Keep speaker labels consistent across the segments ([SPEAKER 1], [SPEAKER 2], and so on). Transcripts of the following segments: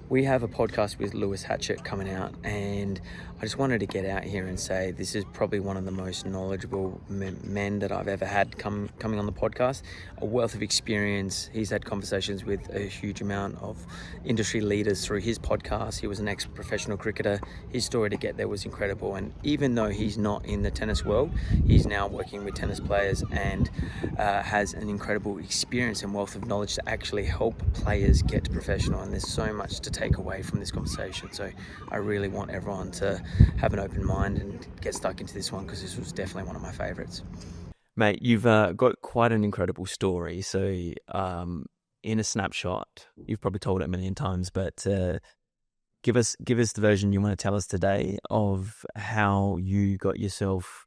[SPEAKER 1] We have a podcast with Lewis Hatchett coming out, and I just wanted to get out here and say this is probably one of the most knowledgeable men that I've ever had coming on the podcast. A wealth of experience. He's had conversations with a huge amount of industry leaders through his podcast. He was an ex-professional cricketer. His story to get there was incredible, and even though he's not in the tennis world, he's now working with tennis players and has an incredible experience and wealth of knowledge to actually help players get to professional. And there's so much to take away from this conversation, so I really want everyone to have an open mind and get stuck into this one, because this was definitely one of my favorites.
[SPEAKER 2] Mate, you've got quite an incredible story. So in a snapshot, you've probably told it a million times, but give us the version you want to tell us today of how you got yourself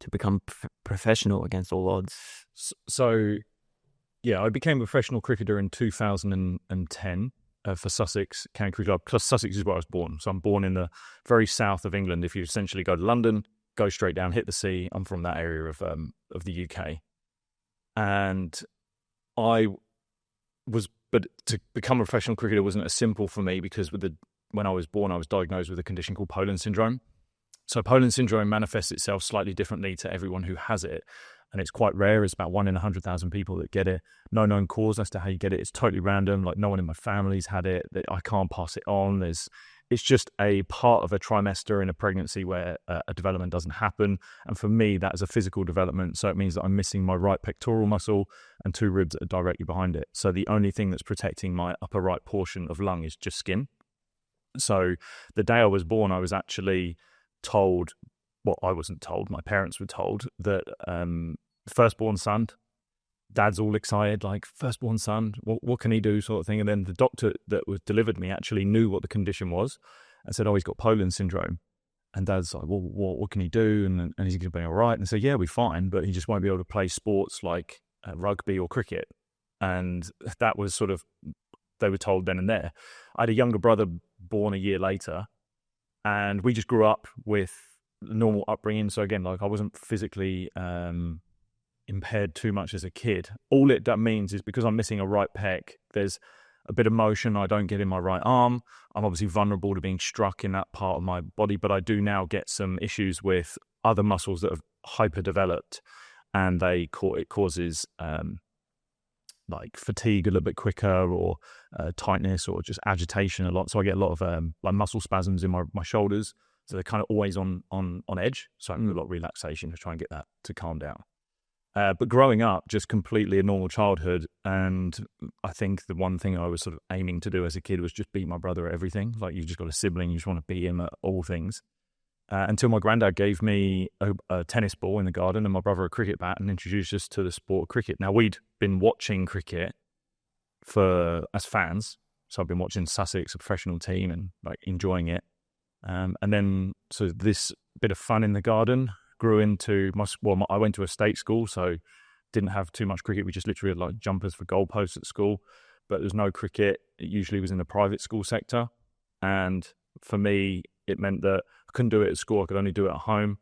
[SPEAKER 2] to become professional against all odds.
[SPEAKER 3] So yeah, I became a professional cricketer in 2010 for Sussex County Cricket Club, because Sussex is where I was born. So I'm born in the very south of England. If you essentially go to London, go straight down, hit the sea. I'm from that area of the UK. And but to become a professional cricketer wasn't as simple for me, because when I was born, I was diagnosed with a condition called Poland syndrome. So Poland syndrome manifests itself slightly differently to everyone who has it. And it's quite rare. It's about 1 in 100,000 people that get it. No known cause as to how you get it. It's totally random. Like, no one in my family's had it. I can't pass it on. It's just a part of a trimester in a pregnancy where a development doesn't happen. And for me, that is a physical development. So it means that I'm missing my right pectoral muscle and 2 ribs that are directly behind it. So the only thing that's protecting my upper right portion of lung is just skin. So the day I was born, I was actually told, well, I wasn't told, my parents were told that firstborn son, dad's all excited, like, firstborn son, what can he do, sort of thing. And then the doctor that was delivered me actually knew what the condition was and said, oh, he's got Poland syndrome. And dad's like, well, what can he do? And he's going to be all right. And I said, yeah, we'll be fine, but he just won't be able to play sports like rugby or cricket. And that was sort of, they were told then and there. I had a younger brother born a year later, and we just grew up with normal upbringing. So again, like, I wasn't physically impaired too much as a kid. All that means is, because I'm missing a right pec, there's a bit of motion I don't get in my right arm. I'm obviously vulnerable to being struck in that part of my body, but I do now get some issues with other muscles that have hyperdeveloped, and it causes like fatigue a little bit quicker, or tightness, or just agitation a lot. So I get a lot of like muscle spasms in my shoulders. So they're kind of always on edge. So I do a lot of relaxation to try and get that to calm down. But growing up, just completely a normal childhood. And I think the one thing I was sort of aiming to do as a kid was just beat my brother at everything. Like, you've just got a sibling, you just want to beat him at all things. Until my granddad gave me a tennis ball in the garden and my brother a cricket bat, and introduced us to the sport of cricket. Now, we'd been watching cricket as fans. So I've been watching Sussex, a professional team, and like enjoying it. And then, so this bit of fun in the garden grew into I went to a state school, so didn't have too much cricket. We just literally had like jumpers for goalposts at school, but there's no cricket. It usually was in the private school sector. And for me, it meant that I couldn't do it at school. I could only do it at home.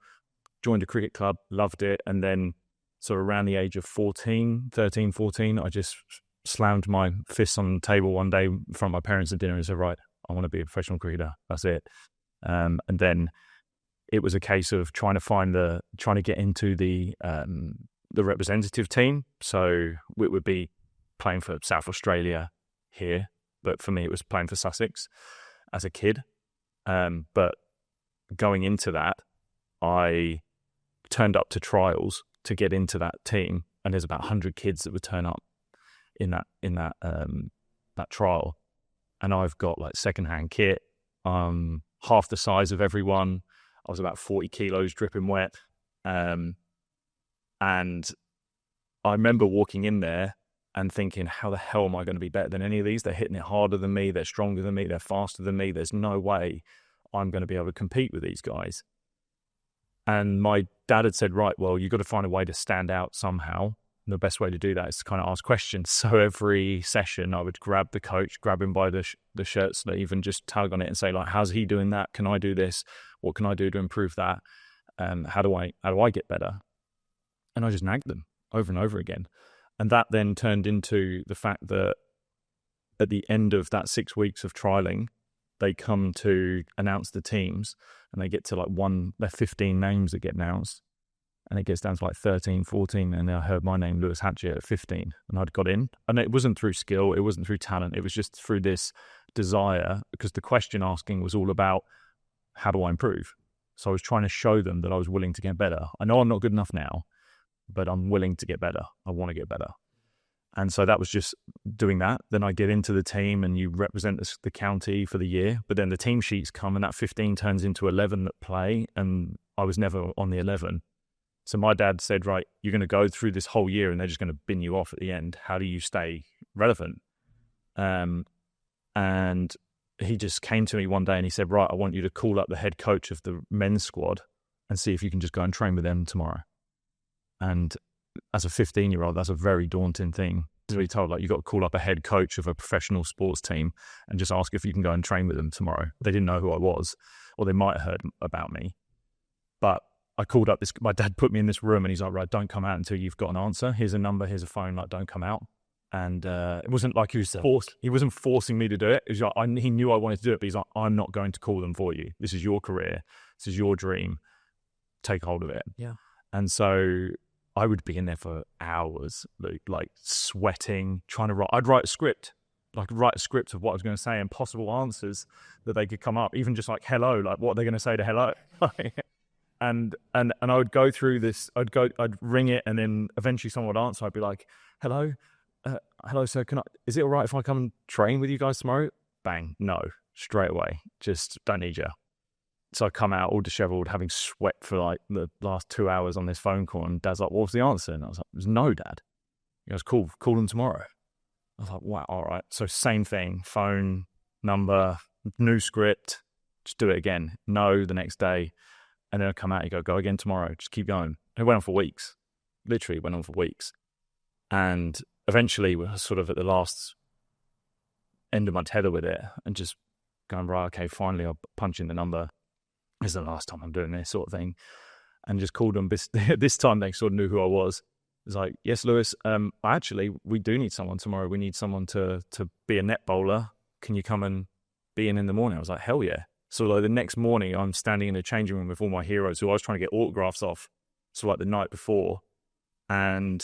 [SPEAKER 3] Joined a cricket club, loved it. And then, so around the age of 13, 14, I just slammed my fists on the table one day in front of my parents at dinner and said, right, I want to be a professional cricketer. That's it. And then it was a case of trying to get into the representative team. So it would be playing for South Australia here, but for me it was playing for Sussex as a kid. But going into that, I turned up to trials to get into that team, and there's about 100 kids that would turn up in that trial, and I've got like secondhand kit, half the size of everyone. I was about 40 kilos dripping wet. And I remember walking in there and thinking, how the hell am I going to be better than any of these? They're hitting it harder than me. They're stronger than me. They're faster than me. There's no way I'm going to be able to compete with these guys. And my dad had said, right, well, you've got to find a way to stand out somehow. And the best way to do that is to kind of ask questions. So every session I would grab the coach, grab him by the shirt sleeve and just tug on it and say, like, how's he doing that? Can I do this? What can I do to improve that? How do I get better? And I just nagged them over and over again. And that then turned into the fact that at the end of that 6 weeks of trialing, they come to announce the teams, and they get to like there are 15 names that get announced, and it gets down to like 13, 14, and I heard my name, Lewis Hatchett, at 15, and I'd got in. And it wasn't through skill, it wasn't through talent, it was just through this desire, because the question asking was all about, how do I improve? So I was trying to show them that I was willing to get better. I know I'm not good enough now, but I'm willing to get better. I want to get better. And so that was just doing that. Then I get into the team, and you represent the county for the year. But then the team sheets come, and that 15 turns into 11 that play. And I was never on the 11. So my dad said, right, you're going to go through this whole year and they're just going to bin you off at the end. How do you stay relevant? And he just came to me one day and he said, right, I want you to call up the head coach of the men's squad and see if you can just go and train with them tomorrow. And as a 15-year-old, that's a very daunting thing to be told. Like, you got to call up a head coach of a professional sports team and just ask if you can go and train with them tomorrow. They didn't know who I was, or they might have heard about me. But I called up my dad put me in this room and he's like, right, don't come out until you've got an answer. Here's a number, here's a phone, like, don't come out. And it wasn't like he wasn't forcing me to do it. It was like, he knew I wanted to do it, but he's like, I'm not going to call them for you. This is your career. This is your dream. Take hold of it.
[SPEAKER 2] Yeah.
[SPEAKER 3] And so I would be in there for hours, like sweating, trying to write. I'd write a script of what I was going to say and possible answers that they could come up, even just like hello, like what are they going to say to hello? and I would go through this, I'd ring it, and then eventually someone would answer. I'd be like, hello, sir, is it all right if I come and train with you guys tomorrow? Bang, no, straight away, just don't need you. So I come out all disheveled, having sweat for like the last 2 hours on this phone call, and Dad's like, what was the answer? And I was like, there's no, Dad. He goes, cool, call them tomorrow. I was like, wow, all right. So same thing, phone, number, new script, just do it again. No, the next day. And then I come out, you go again tomorrow, just keep going. It went on for weeks, literally went on for weeks. And eventually we were sort of at the last end of my tether with it and just going, right, okay, finally I'll punch in the number. This is the last time I'm doing this sort of thing. And just called them. This time they sort of knew who I was. It was like, yes, Lewis, actually, we do need someone tomorrow. We need someone to be a net bowler. Can you come and be in the morning? I was like, hell yeah. So like the next morning, I'm standing in a changing room with all my heroes who I was trying to get autographs off. So like the night before. And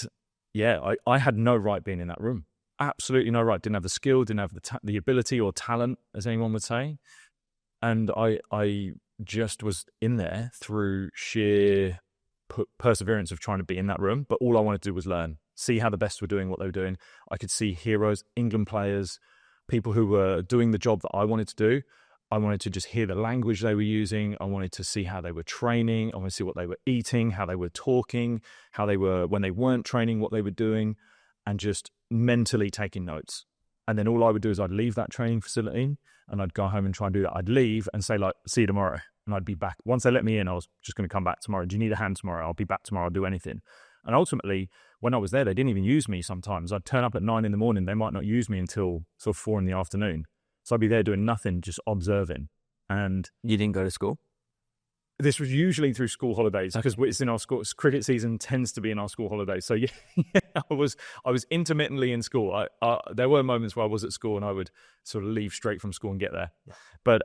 [SPEAKER 3] yeah, I had no right being in that room. Absolutely no right. Didn't have the skill, didn't have the ability or talent, as anyone would say. And I just was in there through sheer perseverance of trying to be in that room. But all I wanted to do was learn, see how the best were doing what they were doing. I could see heroes, England players, people who were doing the job that I wanted to do. I wanted to just hear the language they were using. I wanted to see how they were training. I wanted to see what they were eating, how they were talking, how they were, when they weren't training, what they were doing, and just mentally taking notes. And then all I would do is I'd leave that training facility and I'd go home and try and do that. I'd leave and say like, see you tomorrow. And I'd be back. Once they let me in, I was just going to come back tomorrow. Do you need a hand tomorrow? I'll be back tomorrow. I'll do anything. And ultimately, when I was there, they didn't even use me sometimes. I'd turn up at 9 a.m. They might not use me until sort of 4 p.m. So I'd be there doing nothing, just observing. And
[SPEAKER 2] you didn't go to school?
[SPEAKER 3] This was usually through school holidays because it's in our school. Cricket season tends to be in our school holidays. So yeah, I was intermittently in school. There were moments where I was at school and I would sort of leave straight from school and get there. Yeah. But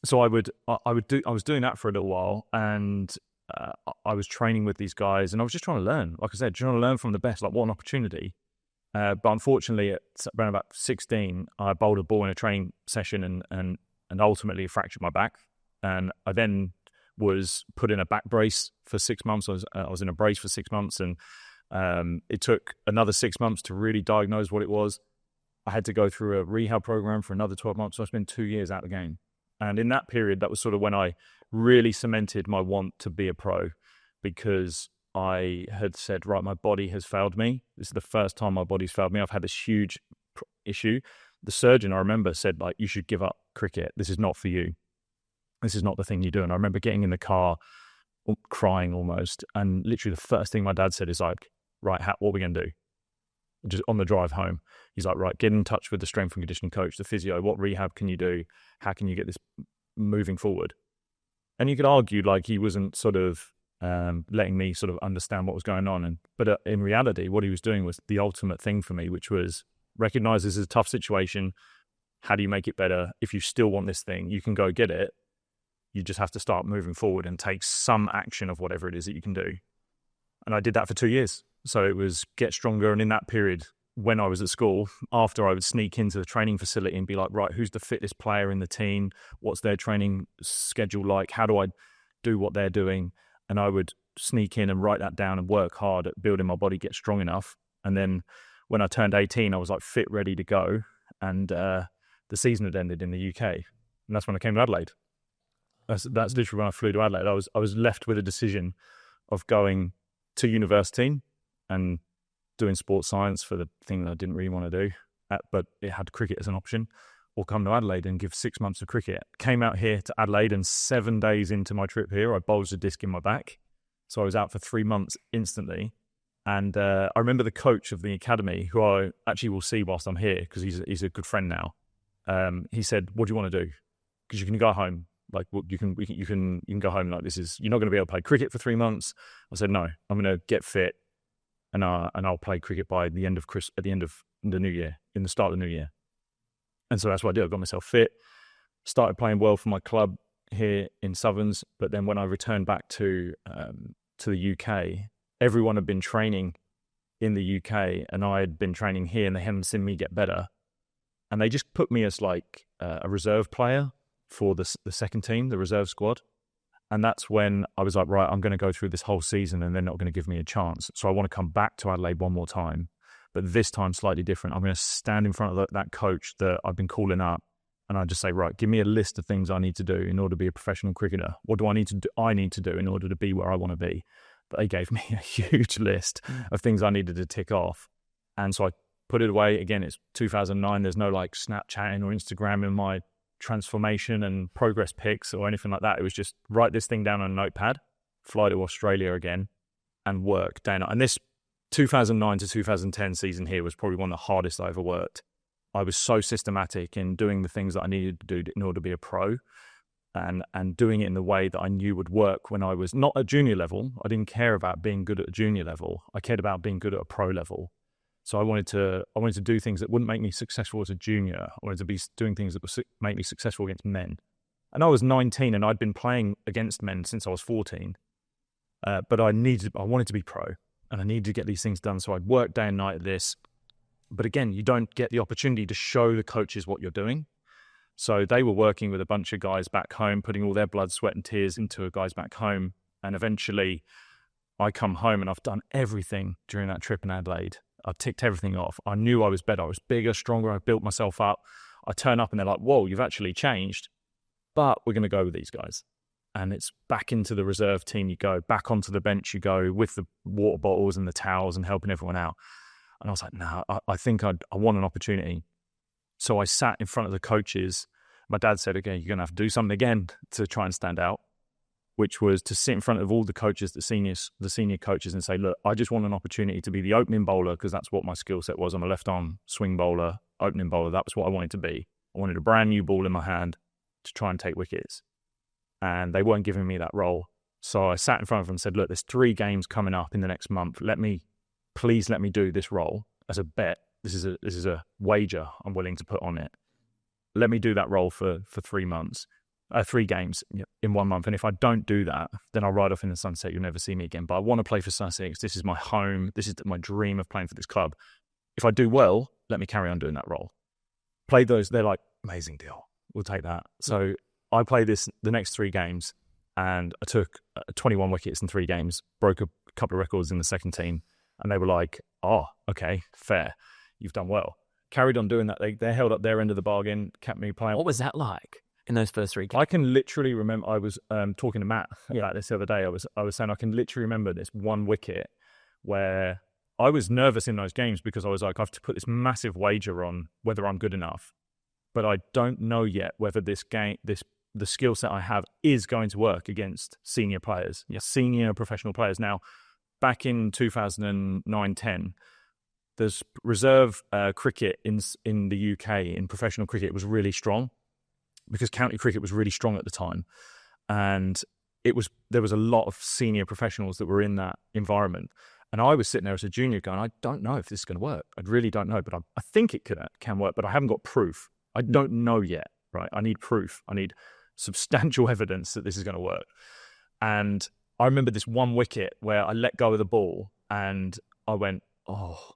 [SPEAKER 3] so I was doing that for a little while, and I was training with these guys, and I was just trying to learn. Like I said, trying to learn from the best. Like, what an opportunity! But unfortunately, at around about 16, I bowled a ball in a training session and ultimately fractured my back. And I then was put in a back brace for 6 months. I was in a brace for 6 months, and it took another 6 months to really diagnose what it was. I had to go through a rehab program for another 12 months. So I spent 2 years out of the game. And in that period, that was sort of when I really cemented my want to be a pro, because I had said, right, my body has failed me. This is the first time my body's failed me. I've had this huge issue. The surgeon, I remember, said, like, you should give up cricket. This is not for you. This is not the thing you do. And I remember getting in the car, crying almost. And literally the first thing my dad said is like, right, what are we going to do? Just on the drive home, he's like, right, get in touch with the strength and conditioning coach, the physio. What rehab can you do? How can you get this moving forward? And you could argue like he wasn't sort of letting me sort of understand what was going on. But in reality, what he was doing was the ultimate thing for me, which was recognize this is a tough situation. How do you make it better? If you still want this thing, you can go get it. You just have to start moving forward and take some action of whatever it is that you can do. And I did that for 2 years. So it was get stronger. And in that period, when I was at school, after I would sneak into the training facility and be like, right, who's the fittest player in the team? What's their training schedule like? How do I do what they're doing? And I would sneak in and write that down and work hard at building my body, get strong enough. And then when I turned 18, I was like fit, ready to go. And the season had ended in the UK. And that's when I came to Adelaide. That's literally when I flew to Adelaide. I was left with a decision of going to university and doing sports science for the thing that I didn't really want to do, but it had cricket as an option, or come to Adelaide and give 6 months of cricket. Came out here to Adelaide, and 7 days into my trip here, I bulged a disc in my back. So I was out for 3 months instantly. And I remember the coach of the academy, who I actually will see whilst I'm here because he's a good friend now. He said, "What do you want to do? Because you can go home. Like, you can go home. Like, you're not going to be able to play cricket for 3 months." I said, "No, I'm going to get fit, and I'll play cricket by the end of the new year, in the start of the new year." And so that's what I did. I got myself fit, started playing well for my club here in Southerns. But then when I returned back to the UK, everyone had been training in the UK, and I had been training here, and they hadn't seen me get better. And they just put me as like a reserve player for the second team, the reserve squad. And that's when I was like, right, I'm going to go through this whole season and they're not going to give me a chance. So I want to come back to Adelaide one more time, but this time slightly different. I'm going to stand in front of that coach that I've been calling up, and I just say, right, give me a list of things I need to do in order to be a professional cricketer. What do I need to do in order to be where I want to be? But they gave me a huge list of things I needed to tick off. And so I put it away. Again, it's 2009. There's no like Snapchatting or Instagram in my transformation and progress pics or anything like that. It was just write this thing down on a notepad, fly to Australia again, and work day and night. And this 2009 to 2010 season here was probably one of the hardest I ever worked. I was so systematic in doing the things that I needed to do in order to be a pro, and doing it in the way that I knew would work when I was not at junior level. I didn't care about being good at a junior level. I cared about being good at a pro level. So I wanted to do things that wouldn't make me successful as a junior. I wanted to be doing things that would make me successful against men. And I was 19, and I'd been playing against men since I was 14. But I wanted to be pro, and I needed to get these things done. So I'd work day and night at this. But again, you don't get the opportunity to show the coaches what you're doing. So they were working with a bunch of guys back home, putting all their blood, sweat, and tears into guys back home. And eventually I come home, and I've done everything during that trip in Adelaide. I ticked everything off. I knew I was better. I was bigger, stronger. I built myself up. I turn up and they're like, whoa, you've actually changed. But we're going to go with these guys. And it's back into the reserve team you go, back onto the bench you go with the water bottles and the towels and helping everyone out. And I was like, no, I think I want an opportunity. So I sat in front of the coaches. My dad said, okay, you're going to have to do something again to try and stand out, which was to sit in front of all the coaches, the senior coaches, and say, look, I just want an opportunity to be the opening bowler, because that's what my skill set was. I'm a left-arm swing bowler, opening bowler. That was what I wanted to be. I wanted a brand new ball in my hand to try and take wickets. And they weren't giving me that role. So I sat in front of them and said, look, there's 3 games coming up in the next month. Please let me do this role as a bet. This is a wager I'm willing to put on it. Let me do that role for 3 months. 3 games in 1 month. And if I don't do that, then I'll ride off in the sunset. You'll never see me again. But I want to play for Sussex. This is my home. This is my dream of playing for this club. If I do well, let me carry on doing that role. Played those. They're like, amazing deal. We'll take that. So I played the next 3 games, and I took 21 wickets in 3 games, broke a couple of records in the second team. And they were like, oh, okay, fair. You've done well. Carried on doing that. They held up their end of the bargain, kept me playing.
[SPEAKER 2] What was that like in those first 3 games?
[SPEAKER 3] I can literally remember, I was talking to Matt about this the other day. I was saying I can literally remember this one wicket where I was nervous in those games because I was like, I have to put this massive wager on whether I'm good enough. But I don't know yet whether the skill set I have is going to work against senior players, senior professional players. Now, back in 2009-10, there's reserve cricket in the UK, in professional cricket, was really strong because county cricket was really strong at the time. And there was a lot of senior professionals that were in that environment. And I was sitting there as a junior going, I don't know if this is going to work. I really don't know, but I think it can work, but I haven't got proof. I don't know yet, right? I need proof. I need substantial evidence that this is going to work. And I remember this one wicket where I let go of the ball and I went, oh,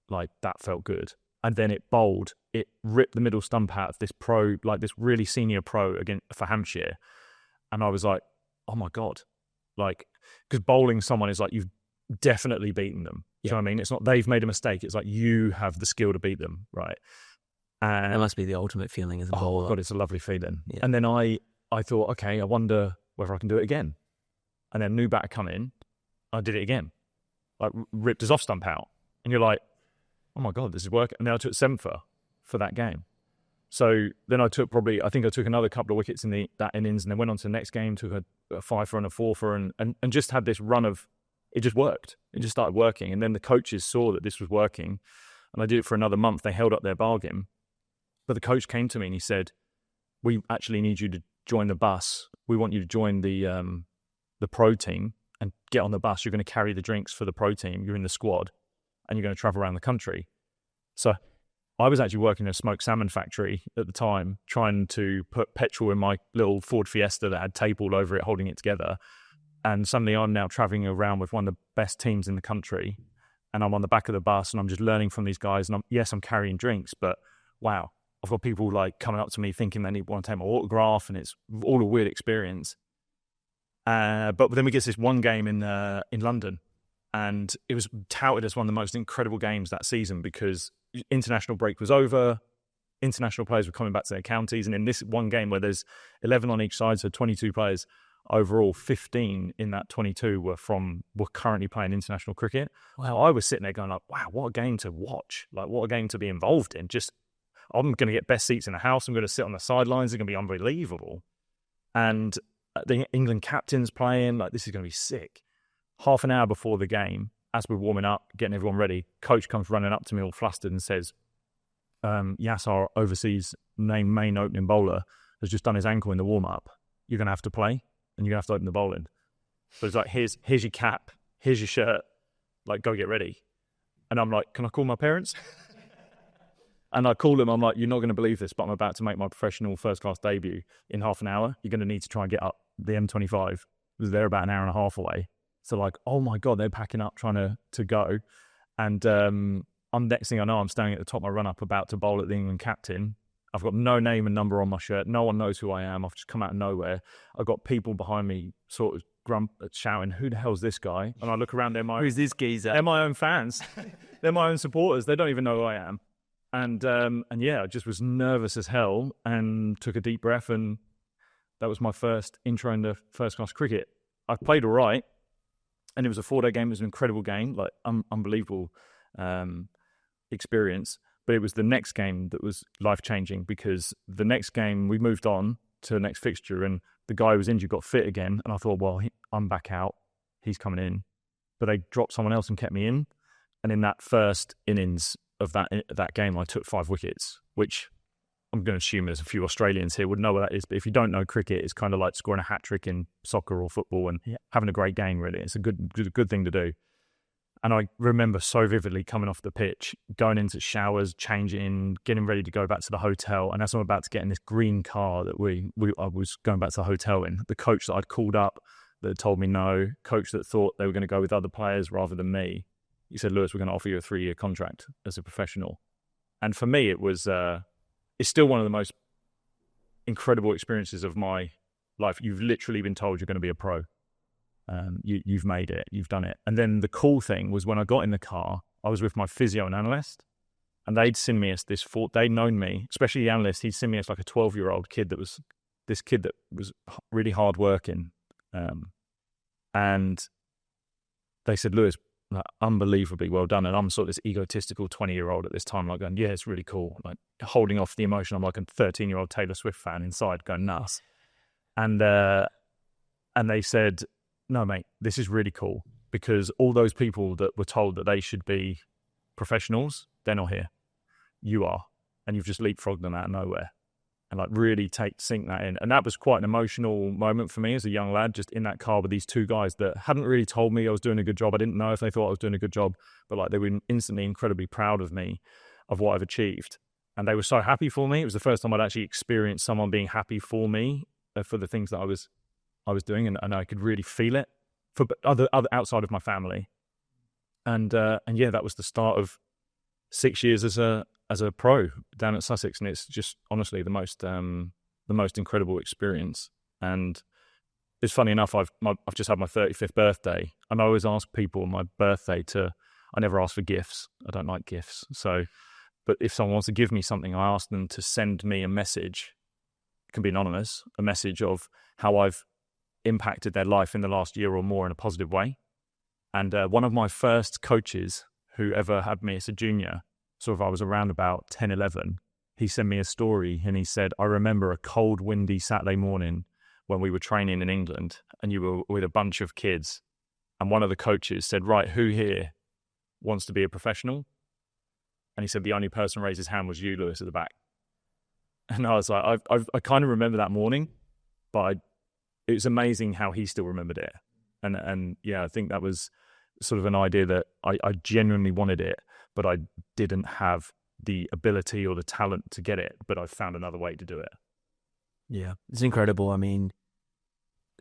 [SPEAKER 3] like that felt good. And then it bowled, it ripped the middle stump out of this pro, like this really senior pro for Hampshire. And I was like, oh my God. Like, because bowling someone is like, you've definitely beaten them. Do you know what I mean? It's not they've made a mistake. It's like you have the skill to beat them, right? And
[SPEAKER 2] That must be the ultimate feeling as a bowler.
[SPEAKER 3] God, it's a lovely feeling.
[SPEAKER 2] Yeah.
[SPEAKER 3] And then I thought, okay, I wonder whether I can do it again. And then new batter come in, I did it again. Like ripped his off stump out. And you're like, oh my God, this is working. And then I took 7 for that game. So then I took another couple of wickets in that innings and then went on to the next game, took a 5 and a 4 and just had this run of, it just worked. It just started working. And then the coaches saw that this was working and I did it for another month. They held up their bargain. But the coach came to me and he said, we actually need you to join the bus. We want you to join the pro team and get on the bus. You're going to carry the drinks for the pro team. You're in the squad and you're going to travel around the country. So I was actually working in a smoked salmon factory at the time, trying to put petrol in my little Ford Fiesta that had tape all over it, holding it together. And suddenly I'm now traveling around with one of the best teams in the country. And I'm on the back of the bus and I'm just learning from these guys. And I'm carrying drinks, but wow, I've got people like coming up to me thinking they want to take my autograph and it's all a weird experience. But then we get this one game in London and it was touted as one of the most incredible games that season because international break was over. International players were coming back to their counties. And in this one game where there's 11 on each side, so 22 players, overall 15 in that 22 were currently playing international cricket. Wow, I was sitting there going like, wow, what a game to watch. Like what a game to be involved in. Just, I'm going to get best seats in the house. I'm going to sit on the sidelines. It's going to be unbelievable. And the England captain's playing, like this is going to be sick. Half an hour before the game, as we're warming up, getting everyone ready, coach comes running up to me all flustered and says, Yas, our overseas main opening bowler, has just done his ankle in the warm-up. You're going to have to play and you're going to have to open the bowling. So it's like, here's your cap, here's your shirt, like go get ready. And I'm like, can I call my parents? And I call them, I'm like, you're not going to believe this, but I'm about to make my professional first-class debut in half an hour. You're going to need to try and get up the M25. Because they're about an hour and a half away. So like, oh my God, they're packing up, trying to go. And next thing I know, I'm standing at the top of my run-up about to bowl at the England captain. I've got no name and number on my shirt. No one knows who I am. I've just come out of nowhere. I've got people behind me sort of shouting, who the hell's this guy? And I look around,
[SPEAKER 2] who's this geezer?
[SPEAKER 3] They're my own fans. They're my own supporters. They don't even know who I am. And yeah, I just was nervous as hell and took a deep breath. And that was my first intro into first-class cricket. I played all right. And it was a 4-day game. It was an incredible game, like unbelievable experience. But it was the next game that was life-changing because the next game we moved on to the next fixture and the guy who was injured got fit again. And I thought, well, I'm back out. He's coming in. But they dropped someone else and kept me in. And in that first innings of that game, I took 5 wickets, which I'm going to assume there's a few Australians here would know what that is. But if you don't know cricket, it's kind of like scoring a hat-trick in soccer or football and having a great game, really. It's a good thing to do. And I remember so vividly coming off the pitch, going into showers, changing, getting ready to go back to the hotel. And as I'm about to get in this green car that I was going back to the hotel in, the coach that I'd called up that told me no, coach that thought they were going to go with other players rather than me, he said, Lewis, we're going to offer you a 3-year contract as a professional. And for me, it was, it's still one of the most incredible experiences of my life. You've literally been told you're going to be a pro. You've made it, you've done it. And then the cool thing was when I got in the car, I was with my physio and analyst, and they'd seen me as they'd known me, especially the analyst, he'd seen me as like a 12-year-old kid that was really hard working. And they said, Lewis, like, unbelievably well done. And I'm sort of this egotistical 20-year-old at this time, like going, yeah, it's really cool. Like holding off the emotion. I'm like a 13-year-old Taylor Swift fan inside going nuts. And they said, no, mate, this is really cool because all those people that were told that they should be professionals, they're not here. You are. And you've just leapfrogged them out of nowhere. and like really sink that in. And that was quite an emotional moment for me as a young lad, just in that car with these two guys that hadn't really told me I was doing a good job. I didn't know if they thought I was doing a good job, but like they were instantly incredibly proud of me, of what I've achieved. And they were so happy for me. It was the first time I'd actually experienced someone being happy for me, for the things that I was doing, and I could really feel it for other outside of my family. And yeah, that was the start of 6 years as a pro down at Sussex, and it's just honestly the most incredible experience. And it's funny enough, I've just had my 35th birthday, and I always ask people on my birthday I never ask for gifts. I don't like gifts. But if someone wants to give me something, I ask them to send me a message. It can be anonymous, a message of how I've impacted their life in the last year or more in a positive way. And one of my first coaches who ever had me as a junior, sort of I was around about 10, 11, he sent me a story and he said, I remember a cold, windy Saturday morning when we were training in England and you were with a bunch of kids, and one of the coaches said, right, who here wants to be a professional? And he said, the only person raised his hand was you, Lewis, at the back. And I was like, I kind of remember that morning, but it was amazing how he still remembered it. And yeah, I think that was sort of an idea that I genuinely wanted it, but I didn't have the ability or the talent to get it, but I found another way to do it.
[SPEAKER 2] Yeah, it's incredible. I mean,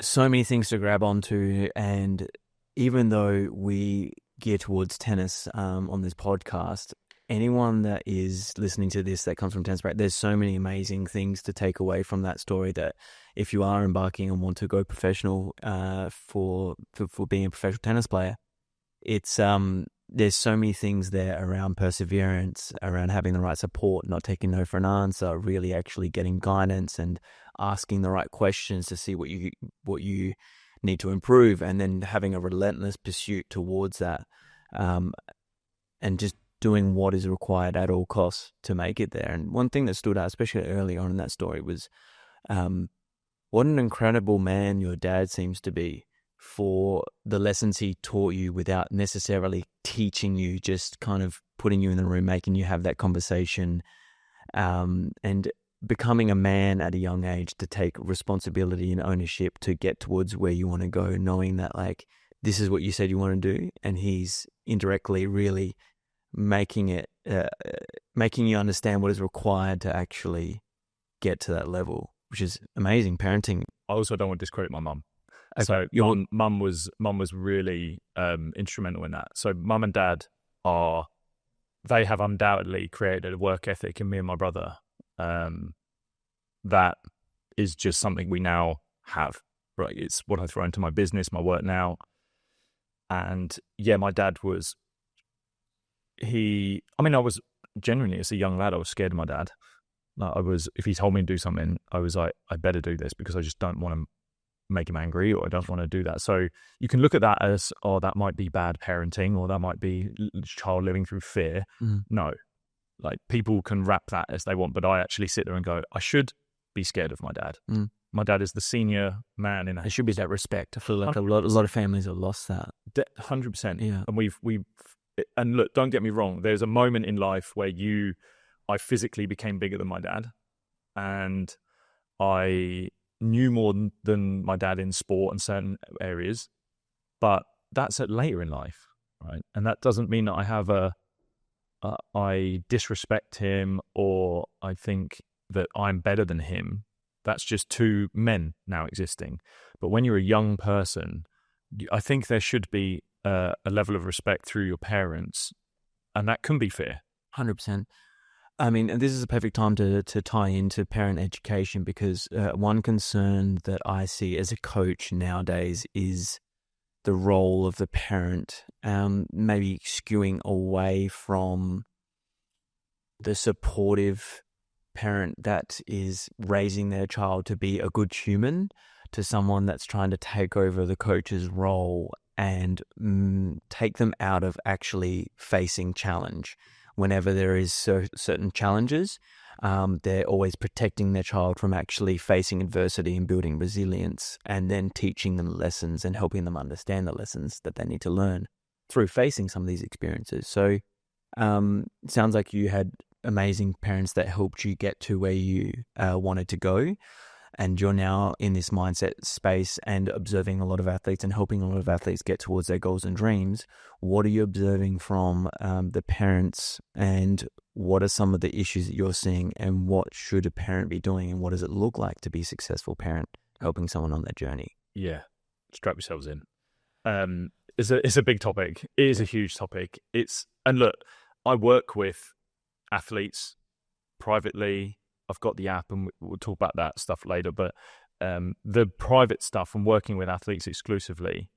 [SPEAKER 2] so many things to grab onto, and even though we gear towards tennis on this podcast, anyone that is listening to this that comes from tennis, there's so many amazing things to take away from that story, that if you are embarking and want to go professional for being a professional tennis player, it's there's so many things there around perseverance, around having the right support, not taking no for an answer, really actually getting guidance and asking the right questions to see what you need to improve, and then having a relentless pursuit towards that, and just doing what is required at all costs to make it there. And one thing that stood out, especially early on in that story, was what an incredible man your dad seems to be, for the lessons he taught you without necessarily teaching you, just kind of putting you in the room, making you have that conversation, and becoming a man at a young age to take responsibility and ownership to get towards where you want to go, knowing that like this is what you said you want to do, and he's indirectly really making you understand what is required to actually get to that level, which is amazing parenting.
[SPEAKER 3] I also don't want to discredit my mum.
[SPEAKER 2] Okay.
[SPEAKER 3] So mum was really instrumental in that. So mum and dad they have undoubtedly created a work ethic in me and my brother that is just something we now have, right? It's what I throw into my business, my work now. And yeah, my dad was, I was genuinely, as a young lad, I was scared of my dad. Like if he told me to do something, I was like, I better do this because I just don't want to make him angry, or I don't want to do that. So you can look at that as, that might be bad parenting, or that might be child living through fear. No, like people can wrap that as they want, but I actually sit there and go, I should be scared of my dad. My dad is the senior man in.
[SPEAKER 2] There should be that respect. I feel like a lot of families have lost that.
[SPEAKER 3] 100%.
[SPEAKER 2] Yeah.
[SPEAKER 3] And and look, don't get me wrong. There's a moment in life where I physically became bigger than my dad, and I knew more than my dad in sport and certain areas, but that's at later in life, right? And that doesn't mean that I have I disrespect him, or I think that I'm better than him. That's just two men now existing. But when you're a young person, I think there should be a level of respect through your parents, and that can be fair.
[SPEAKER 2] 100%. I mean, and this is a perfect time to tie into parent education, because one concern that I see as a coach nowadays is the role of the parent, maybe skewing away from the supportive parent that is raising their child to be a good human, to someone that's trying to take over the coach's role and take them out of actually facing challenge. Whenever there is certain challenges, they're always protecting their child from actually facing adversity and building resilience, and then teaching them lessons and helping them understand the lessons that they need to learn through facing some of these experiences. So it sounds like you had amazing parents that helped you get to where you wanted to go. And you're now in this mindset space and observing a lot of athletes and helping a lot of athletes get towards their goals and dreams. What are you observing from the parents, and what are some of the issues that you're seeing, and what should a parent be doing, and what does it look like to be a successful parent helping someone on their journey?
[SPEAKER 3] Yeah, strap yourselves in. It's a big topic. It is a huge topic. And look, I work with athletes privately. I've got the app, and we'll talk about that stuff later. But the private stuff and working with athletes exclusively,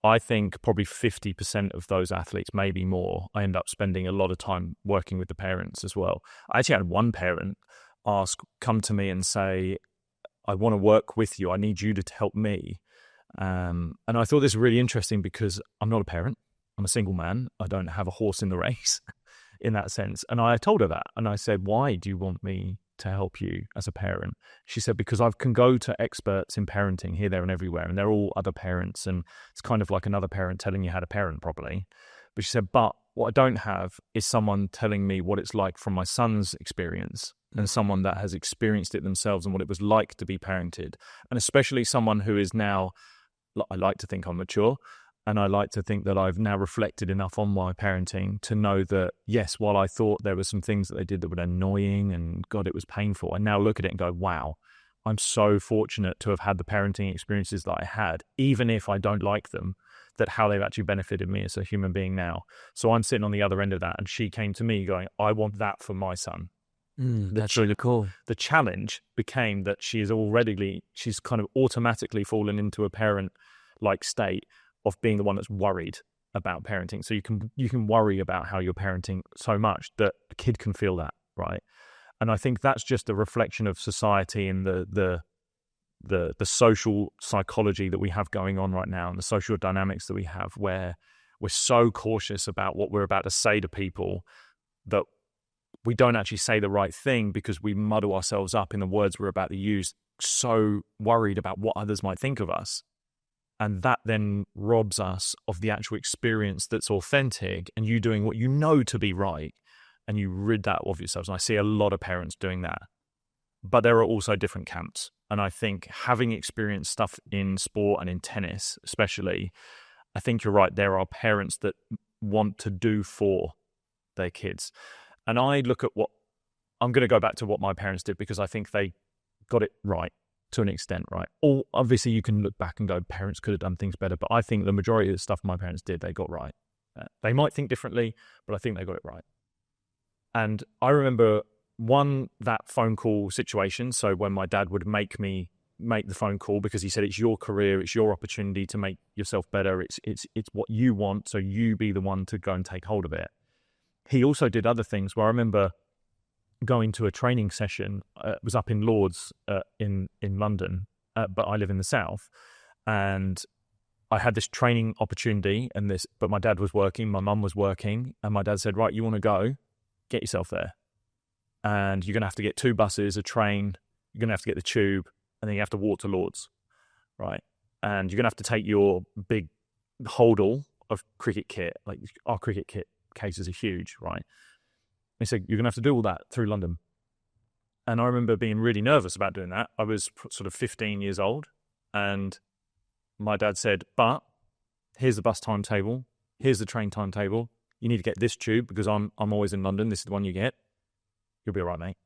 [SPEAKER 3] I think probably 50% of those athletes, maybe more, I end up spending a lot of time working with the parents as well. I actually had one parent come to me and say, I want to work with you. I need you to help me. And I thought this was really interesting because I'm not a parent. I'm a single man. I don't have a horse in the race in that sense. And I told her that. And I said, why do you want me to help you as a parent? She said, because I can go to experts in parenting here, there, and everywhere. And they're all other parents. And it's kind of like another parent telling you how to parent properly. But she said, but what I don't have is someone telling me what it's like from my son's experience, and someone that has experienced it themselves and what it was like to be parented. And especially someone who is now, I like to think I'm mature, and I like to think that I've now reflected enough on my parenting to know that, yes, while I thought there were some things that they did that were annoying and God, it was painful, I now look at it and go, wow, I'm so fortunate to have had the parenting experiences that I had, even if I don't like them, that how they've actually benefited me as a human being now. So I'm sitting on the other end of that, and she came to me going, I want that for my son.
[SPEAKER 2] That's really cool.
[SPEAKER 3] The challenge became that she's kind of automatically fallen into a parent-like state of being the one that's worried about parenting. So you can worry about how you're parenting so much that the kid can feel that, right? And I think that's just a reflection of society and the social psychology that we have going on right now, and the social dynamics that we have, where we're so cautious about what we're about to say to people that we don't actually say the right thing because we muddle ourselves up in the words we're about to use, so worried about what others might think of us. And that then robs us of the actual experience that's authentic, and you doing what you know to be right, and you rid that of yourselves. And I see a lot of parents doing that. But there are also different camps. And I think having experienced stuff in sport and in tennis especially, I think you're right, there are parents that want to do for their kids. And I look at I'm going to go back to what my parents did, because I think they got it right to an extent, right? Or obviously you can look back and go, parents could have done things better, but I think the majority of the stuff my parents did, they got right. They might think differently, but I think they got it right. And I remember that phone call situation. So when my dad would make me make the phone call, because he said, it's your career, it's your opportunity to make yourself better. It's what you want. So you be the one to go and take hold of it. He also did other things where I remember going to a training session. It was up in Lords in London, but I live in the south, and I had this training opportunity but my dad was working, my mum was working, and my dad said, right, you want to go, get yourself there. And you're going to have to get 2 buses, a train, you're going to have to get the tube, and then you have to walk to Lords, right? And you're going to have to take your big holdall of cricket kit. Like, our cricket kit cases are huge, right? He said, you're going to have to do all that through London. And I remember being really nervous about doing that. I was sort of 15 years old, and my dad said, but here's the bus timetable, here's the train timetable, you need to get this tube because I'm always in London, this is the one you get. You'll be all right, mate.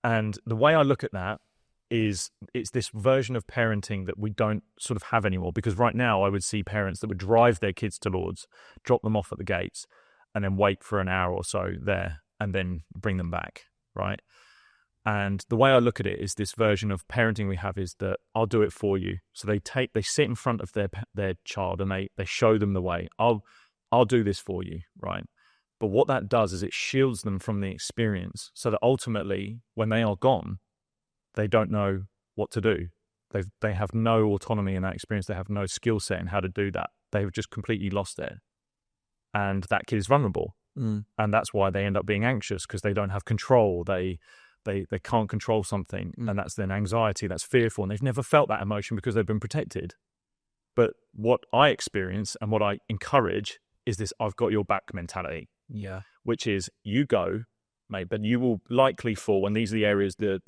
[SPEAKER 3] And the way I look at that is it's this version of parenting that we don't sort of have anymore, because right now I would see parents that would drive their kids to Lords, drop them off at the gates, and then wait for an hour or so there and then bring them back, right? And the way I look at it is this version of parenting we have is that I'll do it for you. So they sit in front of their child and they show them the way. I'll do this for you, right? But what that does is it shields them from the experience, so that ultimately, when they are gone, they don't know what to do. They have no autonomy in that experience. They have no skill set in how to do that. They've just completely lost it. And that kid is vulnerable. And that's why they end up being anxious, because they don't have control. They can't control something. And that's then anxiety, that's fearful. And they've never felt that emotion because they've been protected. But what I experience and what I encourage is this I've got your back mentality.
[SPEAKER 2] Yeah.
[SPEAKER 3] Which is, you go, mate, but you will likely fall. And these are the areas, the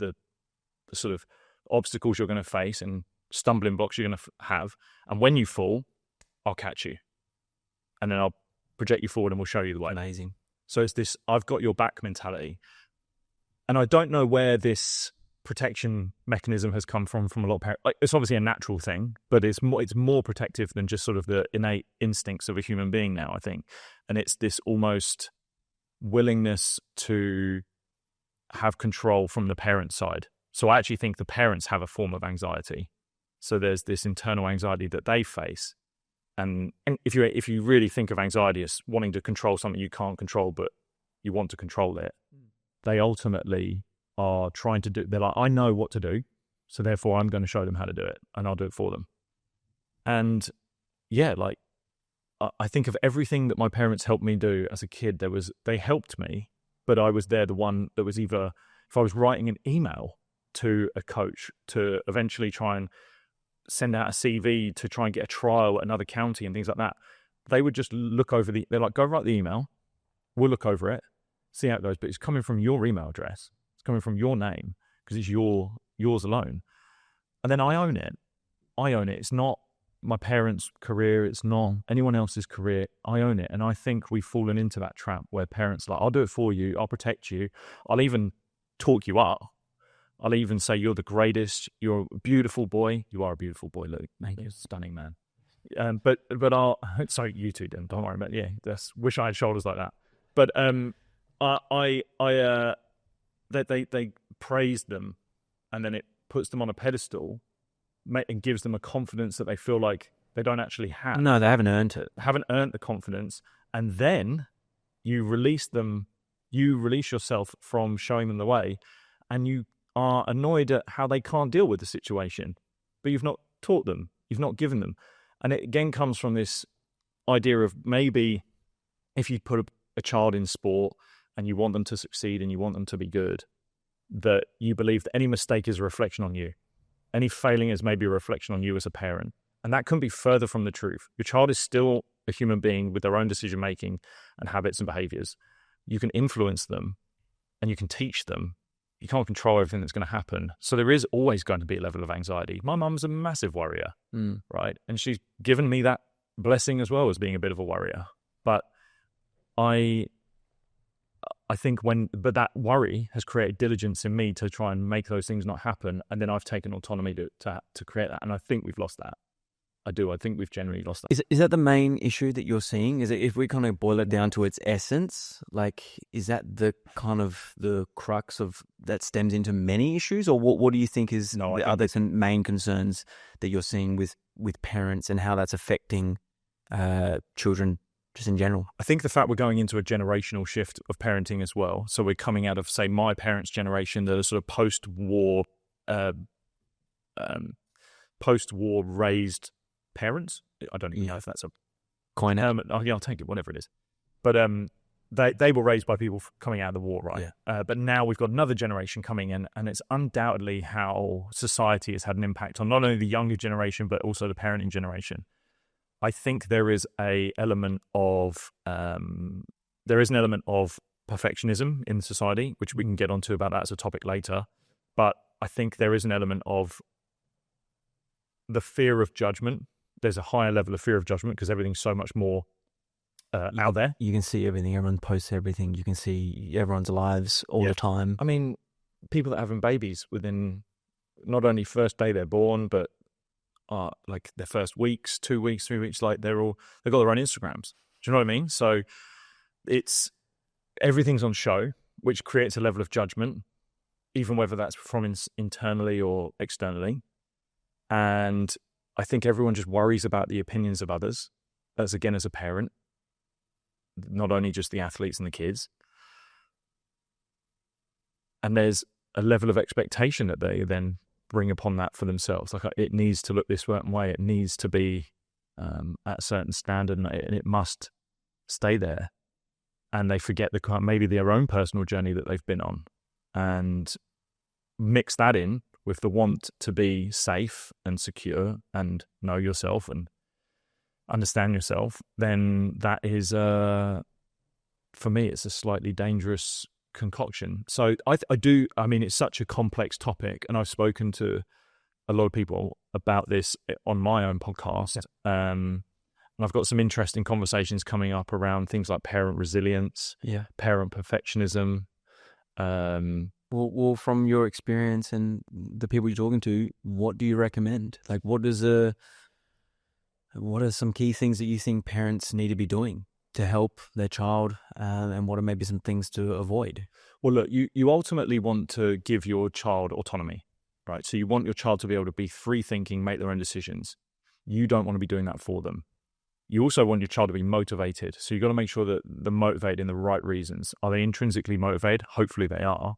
[SPEAKER 3] sort of obstacles you're going to face and stumbling blocks you're going to have. And when you fall, I'll catch you. And then I'll project you forward and we'll show you the way.
[SPEAKER 2] Amazing.
[SPEAKER 3] So it's this I've got your back mentality. And I don't know where this protection mechanism has come from a lot of parents. Like, it's obviously a natural thing, but it's more protective than just sort of the innate instincts of a human being now, I think. And it's this almost willingness to have control from the parent side. So I actually think the parents have a form of anxiety. So there's this internal anxiety that they face. And if you really think of anxiety as wanting to control something you can't control, but you want to control it, they ultimately are trying to do, they're like, I know what to do, so therefore I'm going to show them how to do it, and I'll do it for them. And yeah, like, I think of everything that my parents helped me do as a kid. They helped me, but I was there the one that was either, if I was writing an email to a coach to eventually try and send out a CV to try and get a trial at another county and things like that, they would just look over they're like, go write the email, we'll look over it, see how it goes, but it's coming from your email address, it's coming from your name, because it's yours alone. And then I own it. It's not my parents' career, it's not anyone else's career. I own it. And I think we've fallen into that trap where parents are like, I'll do it for you, I'll protect you, I'll even talk you up, I'll even say you're the greatest, you're a beautiful boy. You are a beautiful boy, Luke. Thank you, stunning man. But I'll, sorry, you two didn't, don't worry about it. Yeah, wish I had shoulders like that. But they praise them, and then it puts them on a pedestal and gives them a confidence that they feel like they don't actually have.
[SPEAKER 2] No, they haven't earned it.
[SPEAKER 3] Haven't earned the confidence. And then you release yourself from showing them the way, and you are annoyed at how they can't deal with the situation, but you've not taught them, you've not given them. And it again comes from this idea of maybe if you put a child in sport and you want them to succeed and you want them to be good, that you believe that any mistake is a reflection on you. Any failing is maybe a reflection on you as a parent. And that couldn't be further from the truth. Your child is still a human being with their own decision-making and habits and behaviors. You can influence them and you can teach them. You can't control everything that's going to happen. So there is always going to be a level of anxiety. My mum's a massive worrier, right? And she's given me that blessing as well as being a bit of a worrier. But I think but that worry has created diligence in me to try and make those things not happen. And then I've taken autonomy to create that. And I think we've lost that. I think we've generally lost that.
[SPEAKER 2] Is that the main issue that you're seeing? Is it, if we kind of boil it down to its essence, like, is that the kind of the crux of that stems into many issues? Or what do you think is the other main concerns that you're seeing with parents and how that's affecting children just in general?
[SPEAKER 3] I think the fact we're going into a generational shift of parenting as well. So we're coming out of, say, my parents' generation, the sort of post-war raised parents. I don't even know if that's a
[SPEAKER 2] coin.
[SPEAKER 3] I'll take it, whatever it is. But they were raised by people coming out of the war, right? Yeah. But now we've got another generation coming in, and it's undoubtedly how society has had an impact on not only the younger generation but also the parenting generation. I think there is an element of perfectionism in society, which we can get onto about that as a topic later. But I think there is an element of the fear of judgment. There's a higher level of fear of judgment because everything's so much more out there.
[SPEAKER 2] You can see everything. Everyone posts everything. You can see everyone's lives all the time.
[SPEAKER 3] I mean, people that are having babies within not only first day they're born, but like their first weeks, 2 weeks, 3 weeks, like they've got their own Instagrams. Do you know what I mean? So everything's on show, which creates a level of judgment, even whether that's from internally or externally. And I think everyone just worries about the opinions of others, as a parent, not only just the athletes and the kids. And there's a level of expectation that they then bring upon that for themselves. Like, it needs to look this certain way. It needs to be at a certain standard, and it must stay there. And they forget maybe their own personal journey that they've been on, and mix that in with the want to be safe and secure and know yourself and understand yourself. Then that is, for me, it's a slightly dangerous concoction. So I do. I mean, it's such a complex topic, and I've spoken to a lot of people about this on my own podcast. And I've got some interesting conversations coming up around things like parent resilience, parent perfectionism.
[SPEAKER 2] Well, from your experience and the people you're talking to, what do you recommend? Like, what are some key things that you think parents need to be doing to help their child, and what are maybe some things to avoid?
[SPEAKER 3] Well, look, you ultimately want to give your child autonomy, right? So you want your child to be able to be free thinking, make their own decisions. You don't want to be doing that for them. You also want your child to be motivated. So you've got to make sure that they're motivated in the right reasons. Are they intrinsically motivated? Hopefully they are.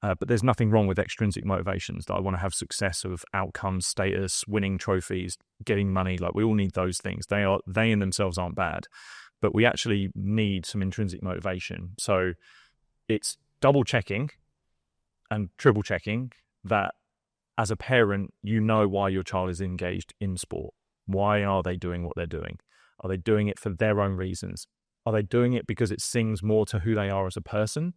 [SPEAKER 3] But there's nothing wrong with extrinsic motivations. That I want to have success of outcomes, status, winning trophies, getting money. Like, we all need those things. They in themselves aren't bad. But we actually need some intrinsic motivation. So it's double checking and triple checking that as a parent, you know why your child is engaged in sport. Why are they doing what they're doing? Are they doing it for their own reasons? Are they doing it because it sings more to who they are as a person?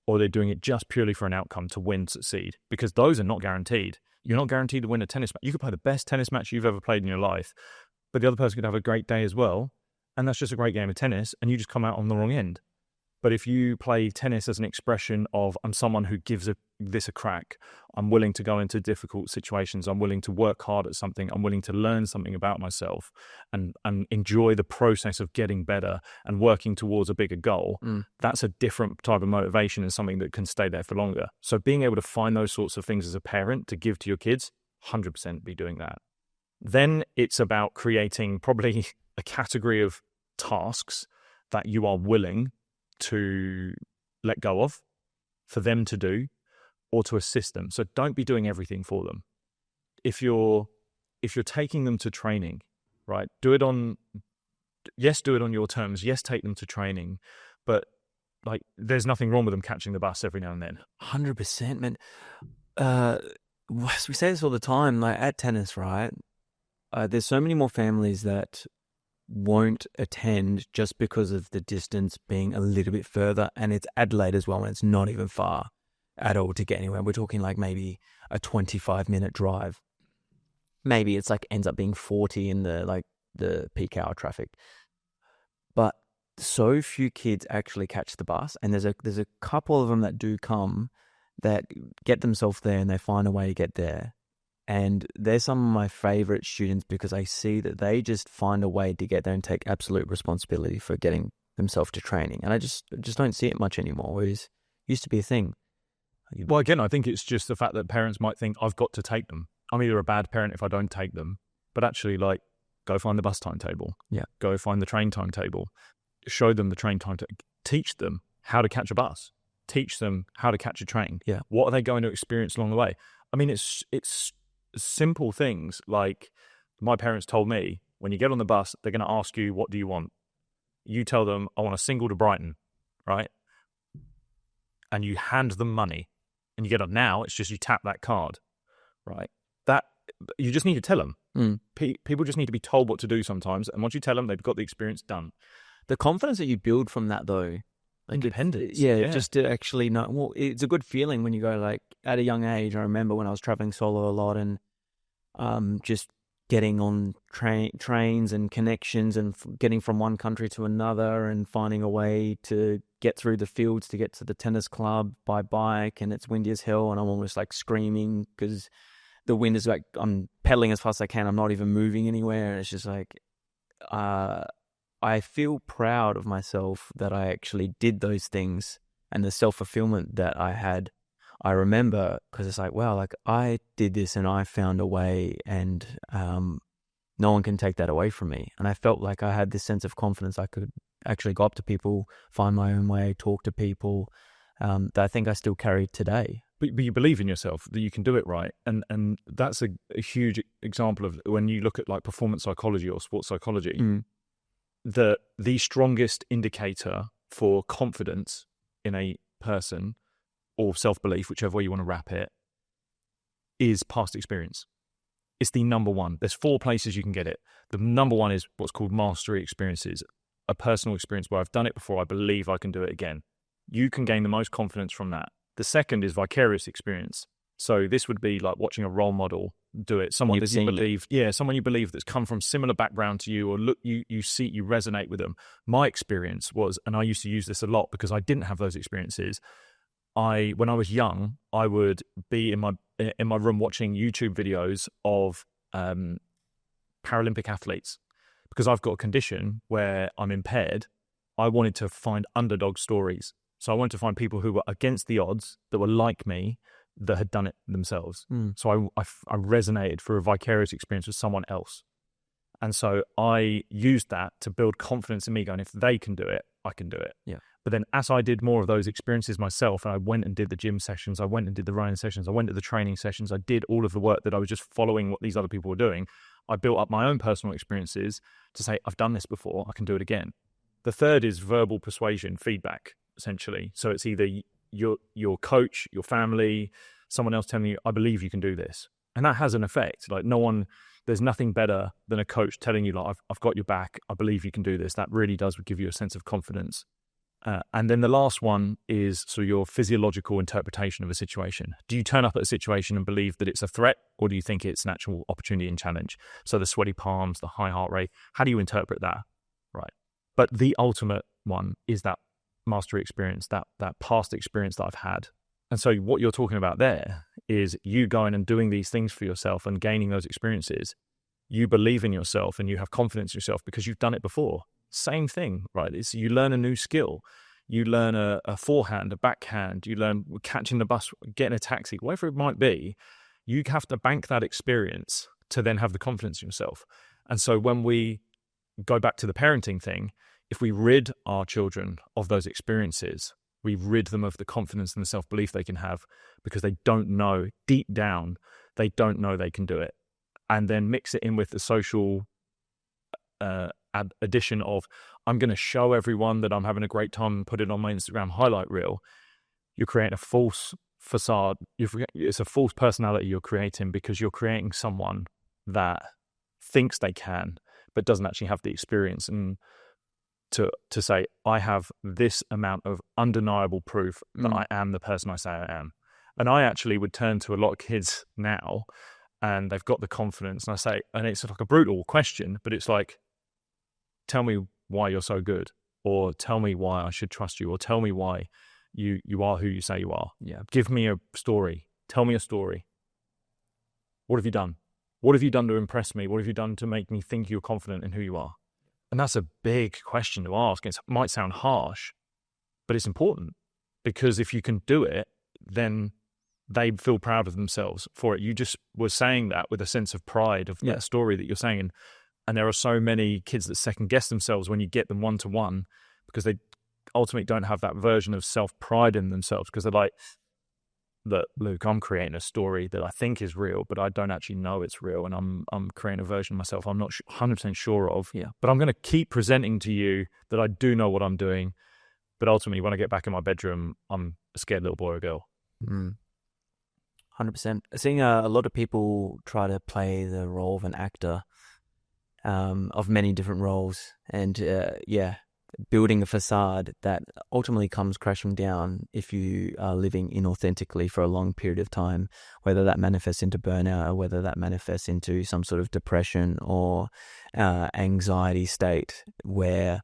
[SPEAKER 3] Or are they doing it just purely for an outcome to win, succeed? Because those are not guaranteed. You're not guaranteed to win a tennis match. You could play the best tennis match you've ever played in your life, but the other person could have a great day as well. And that's just a great game of tennis, and you just come out on the wrong end. But if you play tennis as an expression of, I'm someone who gives this a crack, I'm willing to go into difficult situations, I'm willing to work hard at something, I'm willing to learn something about myself and enjoy the process of getting better and working towards a bigger goal, that's a different type of motivation and something that can stay there for longer. So being able to find those sorts of things as a parent to give to your kids, 100% be doing that. Then it's about creating probably a category of tasks that you are willing to let go of for them to do or to assist them. So don't be doing everything for them. If you're taking them to training, right, do it on your terms. Yes, take them to training, but like, there's nothing wrong with them catching the bus every now and then.
[SPEAKER 2] 100%, man. We say this all the time, like at tennis, right? There's so many more families that won't attend just because of the distance being a little bit further, and it's Adelaide as well, and it's not even far at all to get anywhere. We're talking like maybe a 25-minute drive. Maybe it's like ends up being 40 in the peak hour traffic. But so few kids actually catch the bus, and there's a couple of them that do come that get themselves there and they find a way to get there. And they're some of my favorite students because I see that they just find a way to get there and take absolute responsibility for getting themselves to training. And I just don't see it much anymore, whereas it used to be a thing.
[SPEAKER 3] Well, again, I think it's just the fact that parents might think, I've got to take them. I'm either a bad parent if I don't take them, but actually, like, go find the bus timetable.
[SPEAKER 2] Yeah.
[SPEAKER 3] Go find the train timetable. Show them the train timetable. Teach them how to catch a bus. Teach them how to catch a train.
[SPEAKER 2] Yeah.
[SPEAKER 3] What are they going to experience along the way? I mean, it's simple things like my parents told me, when you get on the bus, they're going to ask you, what do you want? You tell them, I want a single to Brighton, right? And you hand them money and you get on. Now it's just you tap that card, right? That you just need to tell them. People just need to be told what to do sometimes. And once you tell them, they've got the experience done.
[SPEAKER 2] The confidence that you build from that, though, like
[SPEAKER 3] independence.
[SPEAKER 2] Yeah, just to actually know. Well, it's a good feeling when you go, like, at a young age. I remember when I was traveling solo a lot and just getting on trains and connections and getting from one country to another and finding a way to get through the fields to get to the tennis club by bike, and it's windy as hell and I'm almost like screaming because the wind is like, I'm pedaling as fast as I can. I'm not even moving anywhere. And it's just like, I feel proud of myself that I actually did those things and the self-fulfillment that I had. I remember because it's like, wow, like I did this and I found a way, and no one can take that away from me. And I felt like I had this sense of confidence. I could actually go up to people, find my own way, talk to people, that I think I still carry today.
[SPEAKER 3] But you believe in yourself that you can do it right. And that's a huge example of when you look at like performance psychology or sports psychology, the strongest indicator for confidence in a person or self-belief, whichever way you want to wrap it, is past experience. It's the number one. There's 4 places you can get it. The number one is what's called mastery experiences, a personal experience where I've done it before, I believe I can do it again. You can gain the most confidence from that. The second is vicarious experience. So this would be like watching a role model do it. Someone that you believe, someone you believe that's come from similar background to you, or look, you see, you resonate with them. My experience was, and I used to use this a lot because I didn't have those experiences. When I was young, I would be in my room watching YouTube videos of Paralympic athletes, because I've got a condition where I'm impaired. I wanted to find underdog stories. So I wanted to find people who were against the odds, that were like me, that had done it themselves. So I resonated for a vicarious experience with someone else. And so I used that to build confidence in me, going, if they can do it, I can do it.
[SPEAKER 2] Yeah.
[SPEAKER 3] But then as I did more of those experiences myself, and I went and did the gym sessions, I went and did the running sessions, I went to the training sessions, I did all of the work that I was just following what these other people were doing. I built up my own personal experiences to say, I've done this before, I can do it again. The third is verbal persuasion, feedback, essentially. So it's either your coach, your family, someone else telling you, I believe you can do this. And that has an effect. Like there's nothing better than a coach telling you, like, I've got your back, I believe you can do this. That really does give you a sense of confidence. And then the last one is your physiological interpretation of a situation. Do you turn up at a situation and believe that it's a threat, or do you think it's an actual opportunity and challenge? So the sweaty palms, the high heart rate, how do you interpret that? Right. But the ultimate one is that mastery experience, that past experience that I've had. And so what you're talking about there is you going and doing these things for yourself and gaining those experiences. You believe in yourself and you have confidence in yourself because you've done it before. Same thing, right? It's you learn a new skill. You learn a forehand, a backhand. You learn catching the bus, getting a taxi, whatever it might be. You have to bank that experience to then have the confidence in yourself. And so when we go back to the parenting thing, if we rid our children of those experiences, we rid them of the confidence and the self-belief they can have, because they don't know, deep down, they don't know they can do it. And then mix it in with the social addition of, I'm going to show everyone that I'm having a great time and put it on my Instagram highlight reel. You're creating a false facade. It's a false personality you're creating, because you're creating someone that thinks they can, but doesn't actually have the experience. And to say, I have this amount of undeniable proof that I am the person I say I am. And I actually would turn to a lot of kids now, and they've got the confidence, and I say, and it's like a brutal question, but it's like, tell me why you're so good, or tell me why I should trust you, or tell me why you are who you say you are.
[SPEAKER 2] Yeah.
[SPEAKER 3] Give me a story. Tell me a story. What have you done? What have you done to impress me? What have you done to make me think you're confident in who you are? And that's a big question to ask. It might sound harsh, but it's important, because if you can do it, then they feel proud of themselves for it. You just were saying that with a sense of pride of that story that you're saying. And there are so many kids that second guess themselves when you get them one-to-one, because they ultimately don't have that version of self-pride in themselves, because they're like, look, Luke, I'm creating a story that I think is real, but I don't actually know it's real. And I'm creating a version of myself I'm not 100% sure of.
[SPEAKER 2] Yeah.
[SPEAKER 3] But I'm going to keep presenting to you that I do know what I'm doing. But ultimately, when I get back in my bedroom, I'm a scared little boy or girl.
[SPEAKER 2] 100%. Seeing a lot of people try to play the role of an actor, of many different roles, and building a facade that ultimately comes crashing down if you are living inauthentically for a long period of time, whether that manifests into burnout, or whether that manifests into some sort of depression or anxiety state, where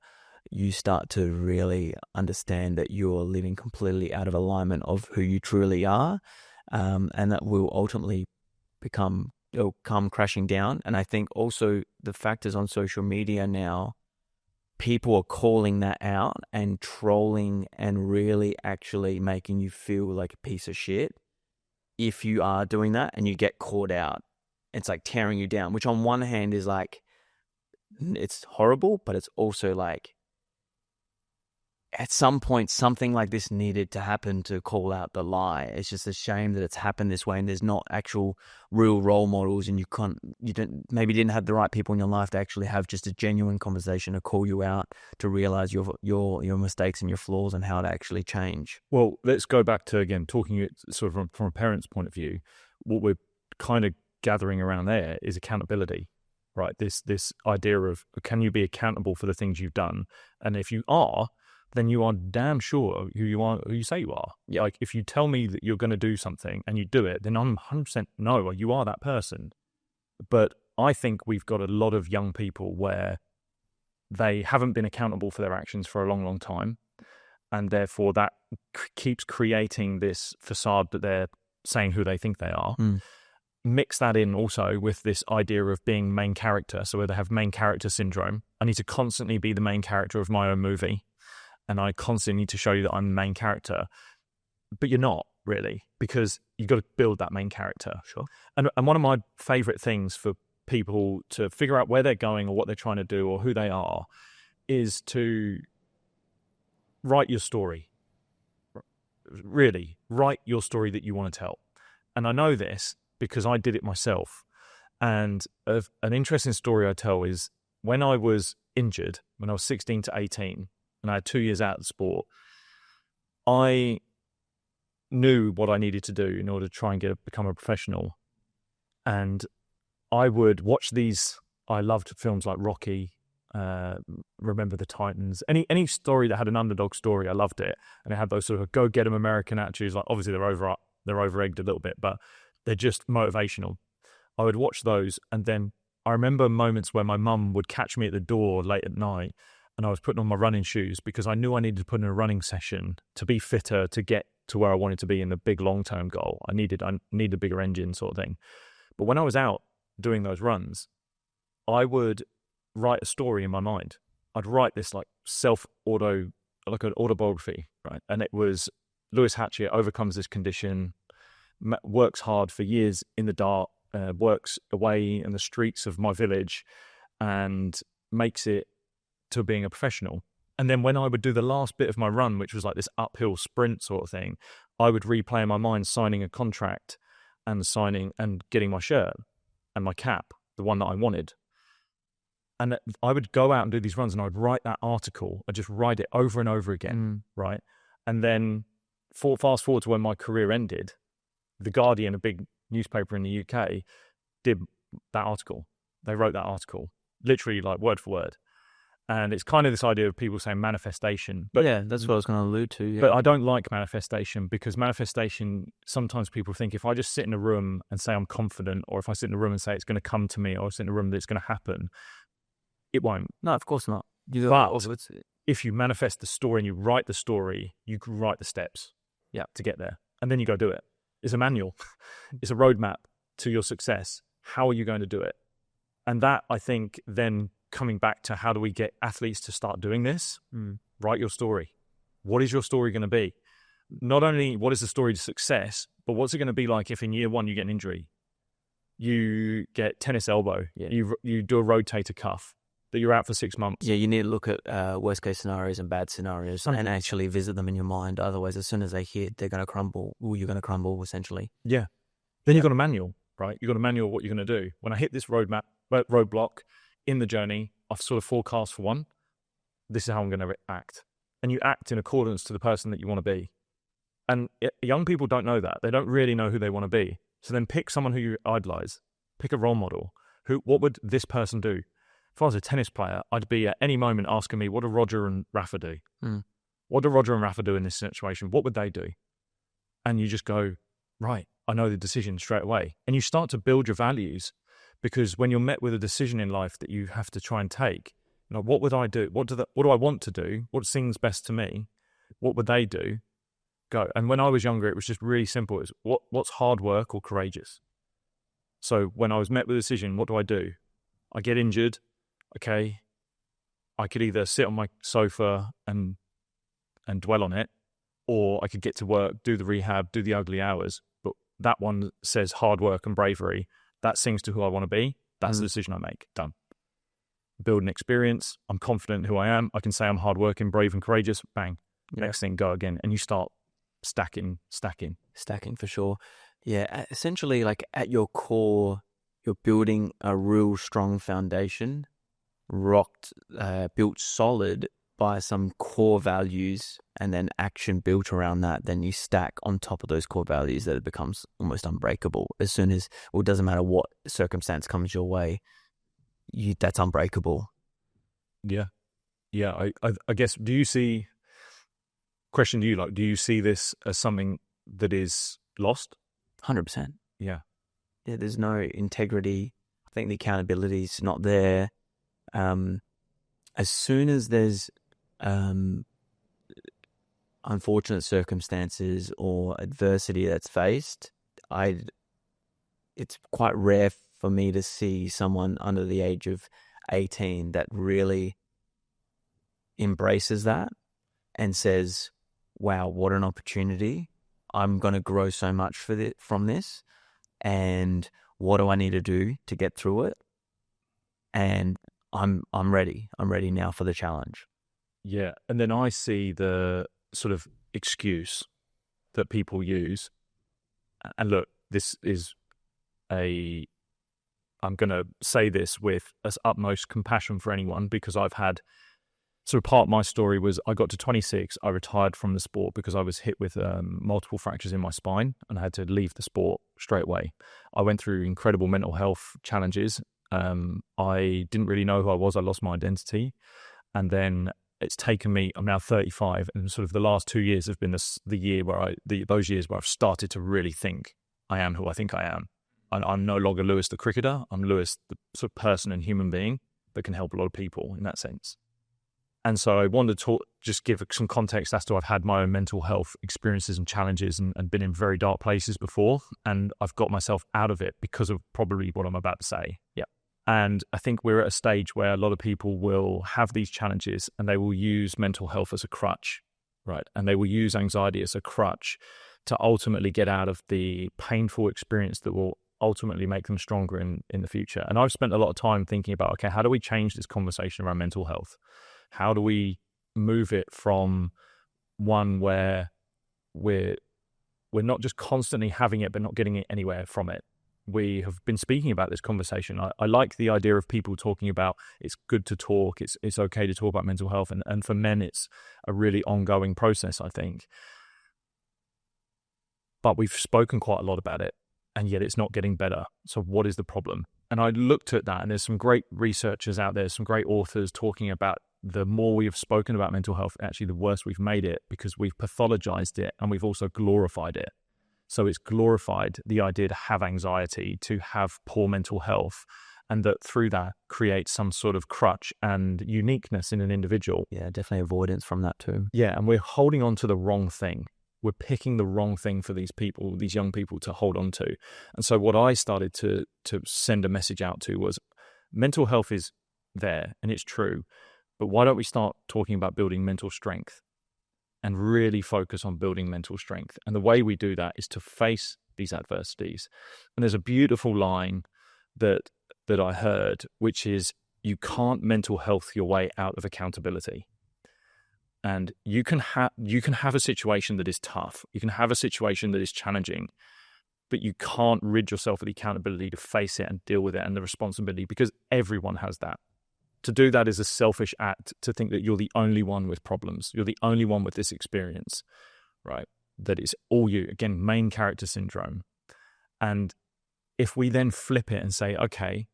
[SPEAKER 2] you start to really understand that you're living completely out of alignment of who you truly are, and that will ultimately come crashing down. And I think also the factors on social media now, people are calling that out and trolling and really actually making you feel like a piece of shit if you are doing that and you get caught out. It's like tearing you down, which on one hand is like, it's horrible, but it's also like, at some point, something like this needed to happen to call out the lie. It's just a shame that it's happened this way, and there's not actual real role models, and you didn't have the right people in your life to actually have just a genuine conversation to call you out, to realize your mistakes and your flaws and how to actually change.
[SPEAKER 3] Well, let's go back to, again, talking it sort of from a parent's point of view. What we're kind of gathering around there is accountability, right? This idea of, can you be accountable for the things you've done? And if you are, then you are damn sure who you say you are.
[SPEAKER 2] Yeah.
[SPEAKER 3] Like, if you tell me that you're going to do something and you do it, then I'm 100% no, you are that person. But I think we've got a lot of young people where they haven't been accountable for their actions for a long, long time. And therefore that keeps creating this facade that they're saying who they think they are. Mix that in also with this idea of being main character. So where they have main character syndrome, I need to constantly be the main character of my own movie. And I constantly need to show you that I'm the main character. But you're not really, because you've got to build that main character.
[SPEAKER 2] Sure.
[SPEAKER 3] And one of my favorite things for people to figure out where they're going or what they're trying to do or who they are is to write your story. Really, write your story that you want to tell. And I know this because I did it myself. And an interesting story I tell is when I was injured, when I was 16 to 18, and I had 2 years out of the sport, I knew what I needed to do in order to try and become a professional. And I would watch these. I loved films like Rocky, Remember the Titans. Any story that had an underdog story, I loved it. And it had those sort of go get 'em American attitudes. Like, obviously they're over-egged a little bit, but they're just motivational. I would watch those, and then I remember moments where my mum would catch me at the door late at night, and I was putting on my running shoes because I knew I needed to put in a running session to be fitter, to get to where I wanted to be in the big long-term goal. I needed a bigger engine sort of thing. But when I was out doing those runs, I would write a story in my mind. I'd write this like like an autobiography, right? And it was Lewis Hatchett overcomes this condition, works hard for years in the dark, works away in the streets of my village, and makes it to being a professional. And then when I would do the last bit of my run, which was like this uphill sprint sort of thing, I would replay in my mind signing a contract and getting my shirt and my cap, the one that I wanted. And I would go out and do these runs, and I would write that article. I'd just write it over and over again, right? And then fast forward to when my career ended, The Guardian, a big newspaper in the UK, did that article. They wrote that article, literally like word for word. And it's kind of this idea of people saying manifestation. But
[SPEAKER 2] yeah, that's what I was going to allude to. Yeah.
[SPEAKER 3] But I don't like manifestation, because manifestation, sometimes people think if I just sit in a room and say I'm confident, or if I sit in a room and say it's going to come to me, or sit in a room that it's going to happen, it won't.
[SPEAKER 2] No, of course not.
[SPEAKER 3] But if you manifest the story and you write the story, you can write the steps to get there. And then you go do it. It's a manual. It's a roadmap to your success. How are you going to do it? And that, I think, then coming back to how do we get athletes to start doing this? Write your story. What is your story going to be? Not only what is the story to success, but what's it going to be like if in year one you get an injury? You get tennis elbow. Yeah. You do a rotator cuff, that you're out for 6 months.
[SPEAKER 2] Yeah, you need to look at worst case scenarios and bad scenarios and actually visit them in your mind. Otherwise, as soon as they hit, they're going to crumble. Or you're going to crumble, essentially.
[SPEAKER 3] Yeah. Then you've got a manual, right? You've got a manual of what you're going to do. When I hit this roadblock in the journey, I've sort of forecast for one. This is how I'm going to act. And you act in accordance to the person that you want to be. And young people don't know that. They don't really know who they want to be. So then pick someone who you idolize. Pick a role model. What would this person do? If I was a tennis player, I'd be at any moment asking me, what do Roger and Rafa do? What do Roger and Rafa do in this situation? What would they do? And you just go, right, I know the decision straight away. And you start to build your values, because when you're met with a decision in life that you have to try and take, you know, what would I do? What do I want to do? What seems best to me? What would they do? Go. And when I was younger, it was just really simple. It's what's hard work or courageous? So when I was met with a decision, what do? I get injured. Okay, I could either sit on my sofa and dwell on it, or I could get to work, do the rehab, do the ugly hours. But that one says hard work and bravery. That sings to who I want to be. That's the decision I make. Done. Build an experience. I'm confident in who I am. I can say I'm hardworking, brave, and courageous. Bang. Next thing, go again. And you start stacking
[SPEAKER 2] for sure. Yeah, essentially, like at your core, you're building a real strong foundation, built solid by some core values, and then action built around that. Then you stack on top of those core values that it becomes almost unbreakable. As soon as, well, it doesn't matter what circumstance comes your way, that's unbreakable.
[SPEAKER 3] Yeah. I guess, do you see, Question to you, like, do you see this as something that is lost?
[SPEAKER 2] 100%.
[SPEAKER 3] Yeah.
[SPEAKER 2] Yeah, there's no integrity. I think the accountability's not there. As soon as there's unfortunate circumstances or adversity that's faced, it's quite rare for me to see someone under the age of 18 that really embraces that and says, wow, what an opportunity. I'm going to grow so much from this. And what do I need to do to get through it? And I'm ready. I'm ready now for the challenge.
[SPEAKER 3] Yeah. And then I see the sort of excuse that people use. And look, this is I'm going to say this with as utmost compassion for anyone, because I've had, sort of part of my story was I got to 26, I retired from the sport because I was hit with multiple fractures in my spine and I had to leave the sport straight away. I went through incredible mental health challenges. I didn't really know who I was. I lost my identity. And then it's taken me, I'm now 35, and sort of the last 2 years have been those years where I've started to really think I am who I think I am. I'm no longer Lewis the cricketer. I'm Lewis the sort of person and human being that can help a lot of people in that sense. And so I wanted to just give some context as to I've had my own mental health experiences and challenges and been in very dark places before. And I've got myself out of it because of probably what I'm about to say. Yeah. And I think we're at a stage where a lot of people will have these challenges and they will use mental health as a crutch, right? And they will use anxiety as a crutch to ultimately get out of the painful experience that will ultimately make them stronger in the future. And I've spent a lot of time thinking about, okay, how do we change this conversation around mental health? How do we move it from one where we're not just constantly having it but not getting it anywhere from it? We have been speaking about this conversation. I like the idea of people talking about it's good to talk, it's okay to talk about mental health, and for men it's a really ongoing process, I think. But we've spoken quite a lot about it, and yet it's not getting better. So what is the problem? And I looked at that, and there's some great researchers out there, some great authors talking about the more we have spoken about mental health, actually the worse we've made it, because we've pathologized it and we've also glorified it. So it's glorified the idea to have anxiety, to have poor mental health, and that through that creates some sort of crutch and uniqueness in an individual.
[SPEAKER 2] Yeah, definitely avoidance from that too.
[SPEAKER 3] Yeah, and we're holding on to the wrong thing. We're picking the wrong thing for these people, these young people, to hold on to. And so what I started to send a message out to was mental health is there and it's true, but why don't we start talking about building mental strength and really focus on building mental strength? And the way we do that is to face these adversities. And there's a beautiful line that I heard, which is, you can't mental health your way out of accountability. And you can have a situation that is tough. You can have a situation that is challenging, but you can't rid yourself of the accountability to face it and deal with it and the responsibility, because everyone has that. To do that is a selfish act, to think that you're the only one with problems. You're the only one with this experience, right? That is all you. Again, main character syndrome. And if we then flip it and say, okay,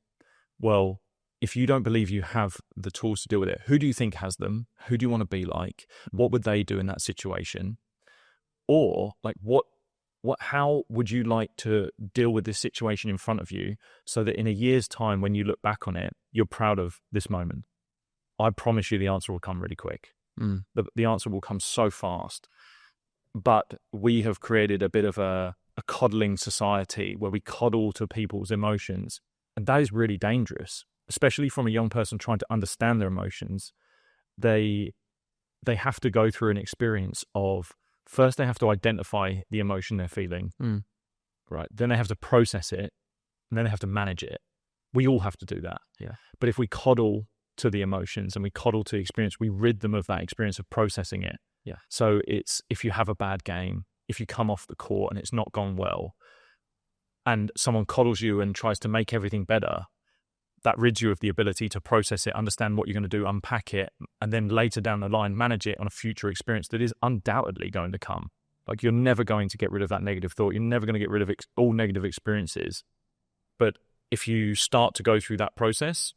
[SPEAKER 3] well, if you don't believe you have the tools to deal with it, who do you think has them? Who do you want to be like? What would they do in that situation? Or like, how would you like to deal with this situation in front of you so that in a year's time, when you look back on it, you're proud of this moment? I promise you the answer will come really quick. The answer will come so fast. But we have created a bit of a coddling society where we coddle to people's emotions. And that is really dangerous, especially from a young person trying to understand their emotions. They have to go through an experience of, first they have to identify the emotion they're feeling, right? Then they have to process it, and then they have to manage it. We all have to do that.
[SPEAKER 2] Yeah.
[SPEAKER 3] But if we coddle to the emotions and we coddle to the experience, we rid them of that experience of processing it.
[SPEAKER 2] Yeah.
[SPEAKER 3] So it's, if you have a bad game, if you come off the court and it's not gone well, and someone coddles you and tries to make everything better, that rids you of the ability to process it, understand what you're going to do, unpack it, and then later down the line, manage it on a future experience that is undoubtedly going to come. Like, you're never going to get rid of that negative thought. You're never going to get rid of all negative experiences. But if you start to go through that process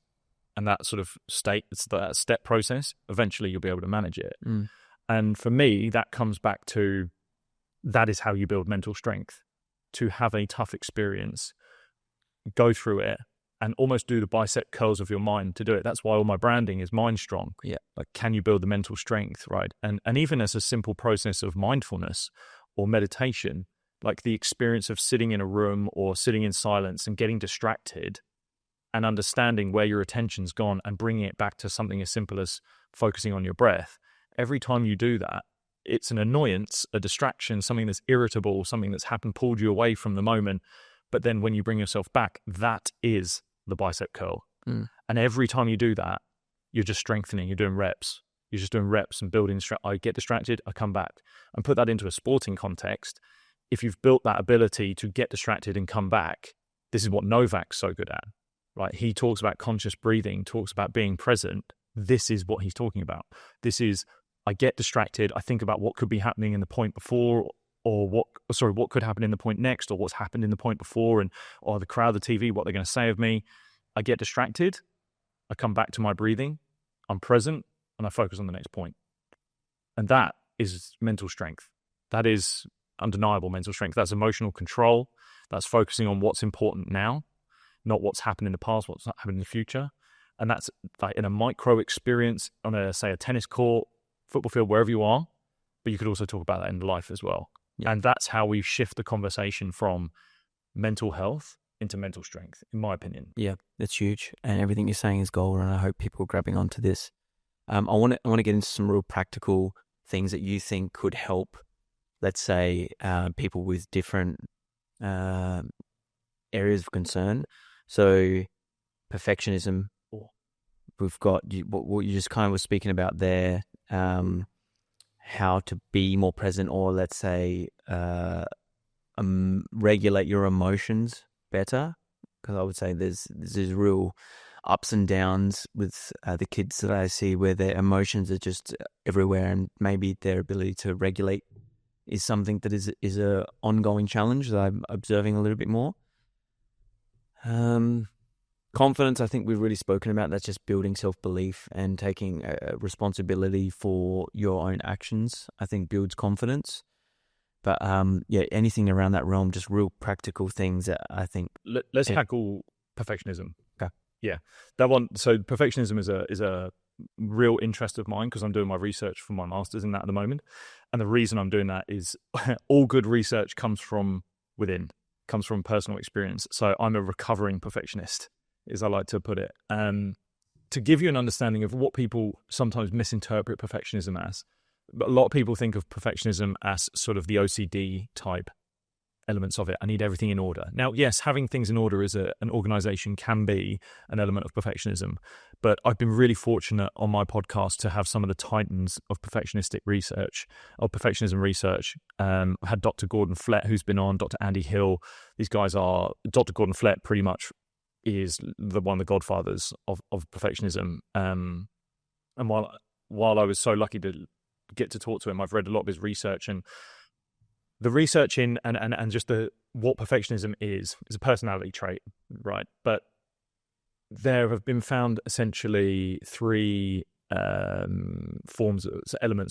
[SPEAKER 3] and that sort of step process, eventually you'll be able to manage it. And for me, that comes back to, that is how you build mental strength. To have a tough experience, go through it, and almost do the bicep curls of your mind to do it. That's why all my branding is mind strong.
[SPEAKER 2] Yeah.
[SPEAKER 3] Like, can you build the mental strength, right? And even as a simple process of mindfulness or meditation, like the experience of sitting in a room or sitting in silence and getting distracted and understanding where your attention's gone and bringing it back to something as simple as focusing on your breath. Every time you do that, it's an annoyance, a distraction, something that's irritable, something that's happened, pulled you away from the moment. But then when you bring yourself back, that is the bicep curl. And every time you do that, you're just strengthening, you're doing reps. You're just doing reps and building. I get distracted, I come back. And put that into a sporting context. If you've built that ability to get distracted and come back, this is what Novak's so good at, right? He talks about conscious breathing, talks about being present. This is what he's talking about. This is, I get distracted, I think about what could be happening in the point before, or what could happen in the point next, or what's happened in the point before, or the crowd, the TV, what they're going to say of me. I get distracted, I come back to my breathing, I'm present, and I focus on the next point. And that is mental strength. That is undeniable mental strength. That's emotional control. That's focusing on what's important now, not what's happened in the past, what's happened in the future. And that's like in a micro experience on a tennis court, football field, wherever you are. But you could also talk about that in life as well. Yeah. And that's how we shift the conversation from mental health into mental strength, in my opinion.
[SPEAKER 2] Yeah, that's huge. And everything you're saying is gold. And I hope people are grabbing onto this. I want to get into some real practical things that you think could help, let's say, people with different areas of concern. So perfectionism, we've got what you just kind of were speaking about there, how to be more present, or let's say regulate your emotions better, because I would say there's real ups and downs with the kids that I see where their emotions are just everywhere, and maybe their ability to regulate is something that is a ongoing challenge that I'm observing a little bit more. Confidence, I think we've really spoken about. That's just building self-belief and taking responsibility for your own actions, I think builds confidence. But anything around that realm, just real practical things that I think.
[SPEAKER 3] Let's tackle perfectionism.
[SPEAKER 2] Okay.
[SPEAKER 3] Yeah, that one. So perfectionism is a real interest of mine because I'm doing my research for my master's in that at the moment. And the reason I'm doing that is all good research comes from within, comes from personal experience. So I'm a recovering perfectionist, as I like to put it. To give you an understanding of what people sometimes misinterpret perfectionism as, but a lot of people think of perfectionism as sort of the OCD type elements of it. I need everything in order. Now, yes, having things in order as an organization can be an element of perfectionism, but I've been really fortunate on my podcast to have some of the titans of perfectionism research. I've had Dr. Gordon Flett, who's been on, Dr. Andy Hill. These guys are, Dr. Gordon Flett pretty much is one of the godfathers of perfectionism. And while I was so lucky to get to talk to him, I've read a lot of his research, and the research in and just what perfectionism is a personality trait, right? But there have been found essentially three elements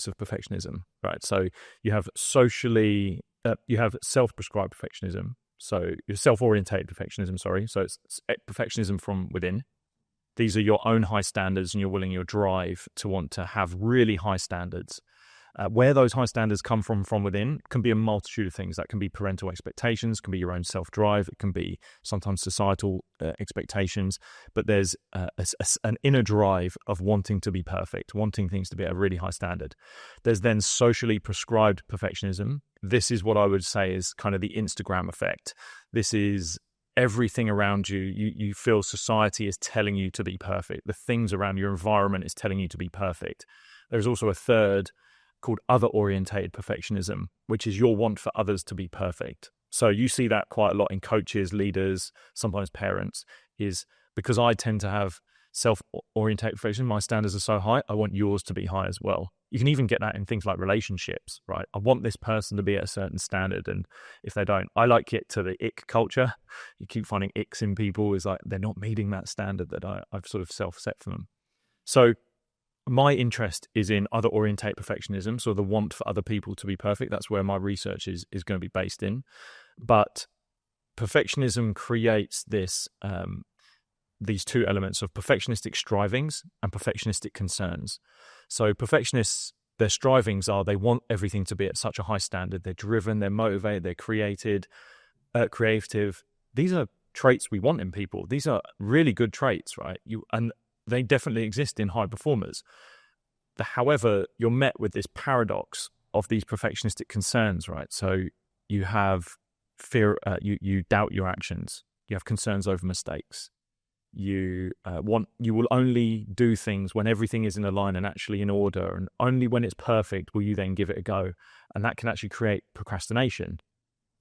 [SPEAKER 3] of perfectionism, right? So you have you have self-prescribed perfectionism. So your self-orientated perfectionism, So it's perfectionism from within. These are your own high standards and your drive to want to have really high standards. Where those high standards come from within can be a multitude of things. That can be parental expectations, can be your own self-drive, it can be sometimes societal expectations, but there's an inner drive of wanting to be perfect, wanting things to be at a really high standard. There's then socially prescribed perfectionism. This is what I would say is kind of the Instagram effect. This is everything around you. You feel society is telling you to be perfect. The things around your environment is telling you to be perfect. There's also a third called other-orientated perfectionism, which is your want for others to be perfect. So you see that quite a lot in coaches, leaders, sometimes parents, is because I tend to have self-orientated perfectionism, my standards are so high, I want yours to be high as well. You can even get that in things like relationships, right? I want this person to be at a certain standard, and if they don't, I like it to the ick culture. You keep finding icks in people, is like they're not meeting that standard that I've sort of self-set for them. So my interest is in other orientate perfectionism, so the want for other people to be perfect. That's where my research is going to be based in. But perfectionism creates this these two elements of perfectionistic strivings and perfectionistic concerns. So perfectionists, their strivings are they want everything to be at such a high standard. They're driven, they're motivated, they're creative. These are traits we want in people. These are really good traits, right? And they definitely exist in high performers. However, you're met with this paradox of these perfectionistic concerns, right? So you have fear, you doubt your actions. You have concerns over mistakes. You will only do things when everything is in a line and actually in order, and only when it's perfect will you then give it a go. And that can actually create procrastination.